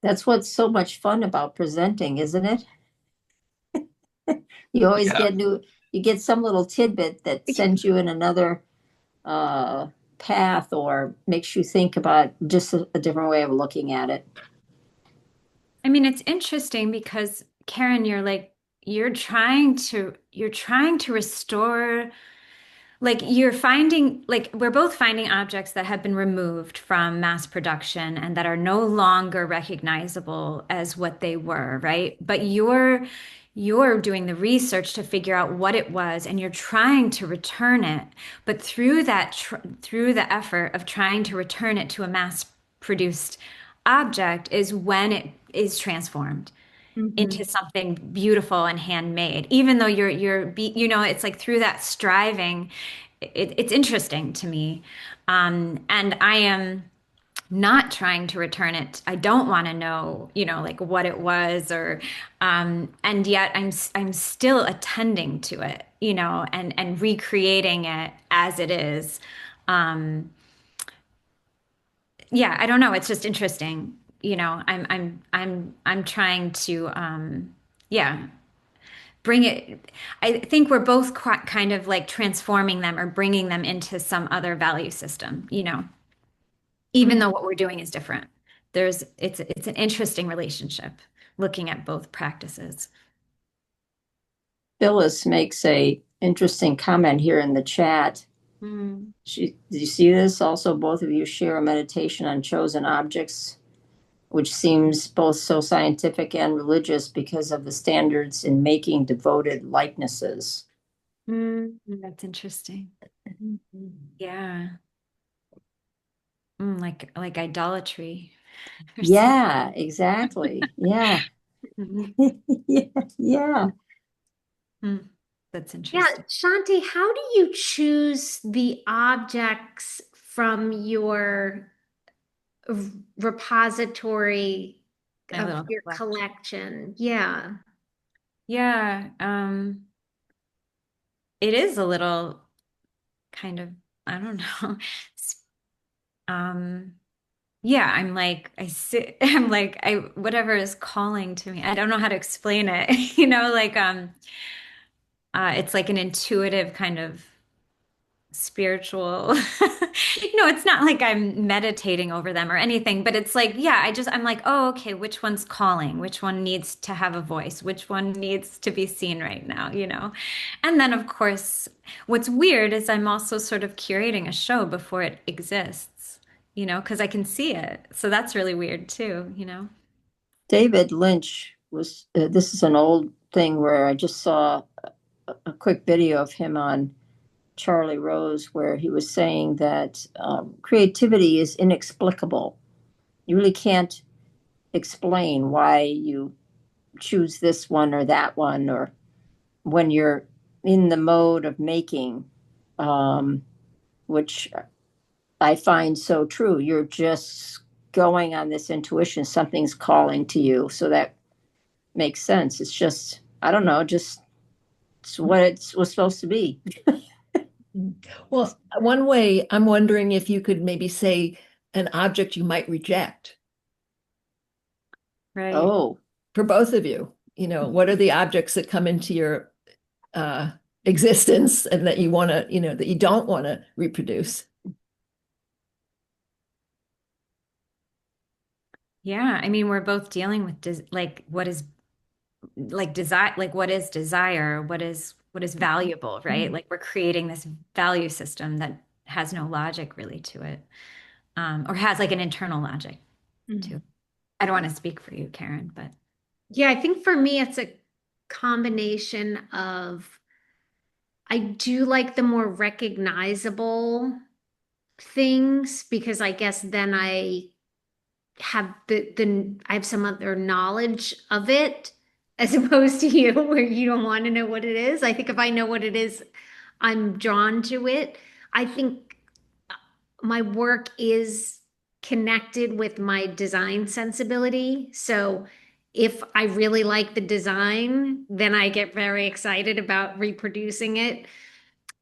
That's what's so much fun about presenting, isn't it? You always Yeah. you get some little tidbit that sends you in another uh, path or makes you think about just a different way of looking at it. I mean, it's interesting because Karen, you're trying to restore, like you're finding, like we're both finding objects that have been removed from mass production and that are no longer recognizable as what they were, right? But you're doing the research to figure out what it was and you're trying to return it. But through the effort of trying to return it to a mass produced object is when it is transformed Mhm. into something beautiful and handmade. Even though it's like through that striving, it's interesting to me. And I am not trying to return it. I don't want to know, like what it was and yet I'm still attending to it, and recreating it as it is. Um, yeah, I don't know. It's just interesting. I'm trying to, yeah, bring it. I think we're both kind of like transforming them or bringing them into some other value system, even though what we're doing is different. It's an interesting relationship looking at both practices. Phyllis makes a interesting comment here in the chat. Mm. Did you see this? Also, both of you share a meditation on chosen objects, which seems both so scientific and religious because of the standards in making devoted likenesses. That's interesting. Yeah. Like idolatry or Yeah, exactly. Yeah. something. Yeah. Yeah. Mm. That's Yeah, interesting. Shanti, how do you choose the objects from your repository My of little your collection. collection? Yeah. Yeah, it is a little kind of, I don't know. S- Um, yeah, I'm like, I sit, I'm like, whatever is calling to me. I don't know how to explain it, it's like an intuitive kind of spiritual. It's not like I'm meditating over them or anything, but it's like, yeah, I'm like, oh, okay, which one's calling? Which one needs to have a voice? Which one needs to be seen right now? And then, of course, what's weird is I'm also sort of curating a show before it exists, because I can see it. So that's really weird too. David Lynch was, this is an old thing where I just saw a quick video of him on Charlie Rose where he was saying that creativity is inexplicable. You really can't explain why you choose this one or that one, or when you're in the mode of making, um, which I find so true. You're just going on this intuition, something's calling to you. So that makes sense. It's just, I don't know, just it's what it was supposed to be. Well, one way I'm wondering if you could maybe say an object you might reject Right. Oh, for both of you. What are the objects that come into your uh, existence and that you want to, that you don't want to reproduce? Yeah, I mean, we're both dealing with like what is like desire, like what is valuable, right? Like we're creating this value system that has no logic really to it, or has like an internal logic Mhm. too. I don't want to speak for you, Karen, but Yeah, I think for me, it's a combination of I do like the more recognizable things because I guess then I have the I have some other knowledge of it. as opposed to you, where you don't want to know what it is. I think if I know what it is, I'm drawn to it. I think my work is connected with my design sensibility. So if I really like the design, then I get very excited about reproducing it,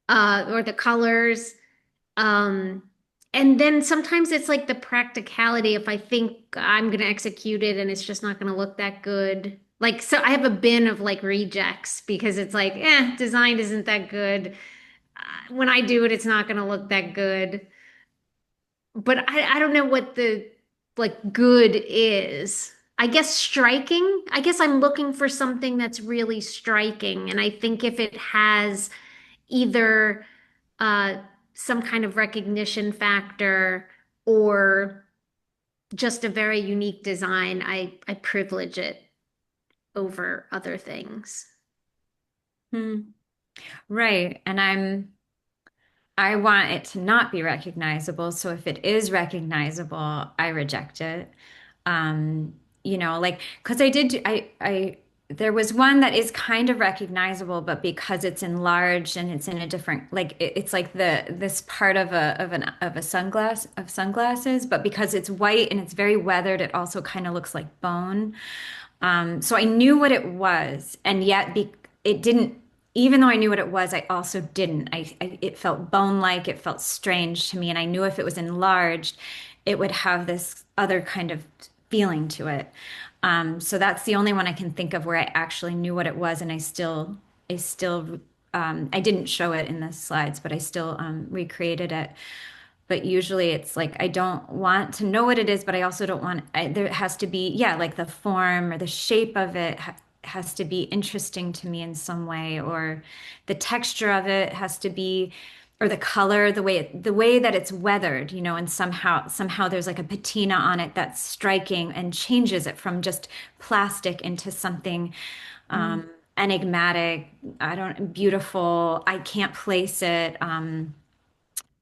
or the colors. Um, and then sometimes it's like the practicality. If I think I'm going to execute it and it's just not going to look that good. Like, so I have a bin of like rejects because it's like, design isn't that good. When I do it, it's not going to look that good. But I don't know what the like good is. I guess striking. I guess I'm looking for something that's really striking. And I think if it has either uh, some kind of recognition factor or just a very unique design, I privilege it over other things. Right. And I want it to not be recognizable. So if it is recognizable, I reject it. Um, like, because there was one that is kind of recognizable, but because it's enlarged and it's in a different, like, it's like this part of a sunglasses, but because it's white and it's very weathered, it also kind of looks like bone. So I knew what it was, and yet it didn't. Even though I knew what it was, I also didn't. It felt bone-like. It felt strange to me, and I knew if it was enlarged, it would have this other kind of feeling to it. So that's the only one I can think of where I actually knew what it was, and I didn't show it in the slides, but I still recreated it. But usually it's like I don't want to know what it is, but I also don't want there has to be, yeah, like the form or the shape of it has to be interesting to me in some way, or the texture of it has to be, or the color, the way that it's weathered, and somehow there's like a patina on it that's striking and changes it from just plastic into something enigmatic, beautiful. I can't place it.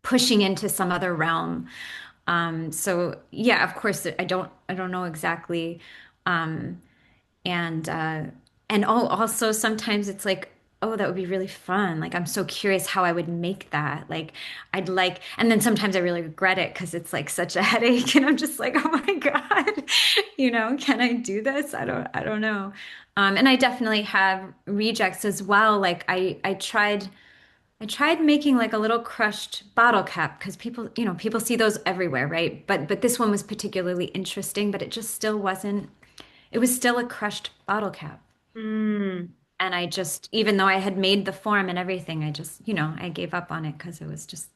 Pushing into some other realm. So yeah, of course, I don't know exactly. Um, and also sometimes it's like, oh, that would be really fun. Like I'm so curious how I would make that. Like and then sometimes I really regret it because it's like such a headache, and I'm just like, oh my God, can I do this? I don't know. And I definitely have rejects as well. Like I tried making like a little crushed bottle cap because people see those everywhere, right? But this one was particularly interesting, but it just still wasn't. It was still a crushed bottle cap. Mm. And I just, even though I had made the form and everything, I just, I gave up on it because it was just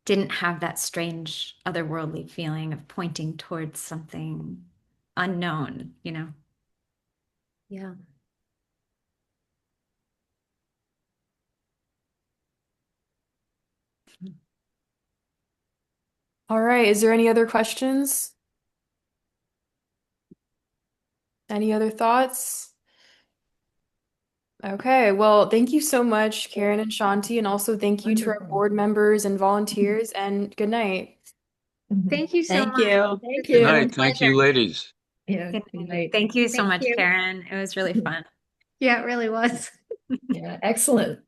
didn't have that strange otherworldly feeling of pointing towards something unknown. Yeah. All right. Is there any other questions? Any other thoughts? Okay. Well, thank you so much, Karen and Shanti, and also thank you to our Wonderful. board members and volunteers, and good night. Thank you so Thank much. you. It's Good been a night. Thank you, pleasure. ladies. Yeah, Good good night. night. Thank you so Thank much, you. Karen. It was really fun. Yeah, it really was. Yeah, excellent.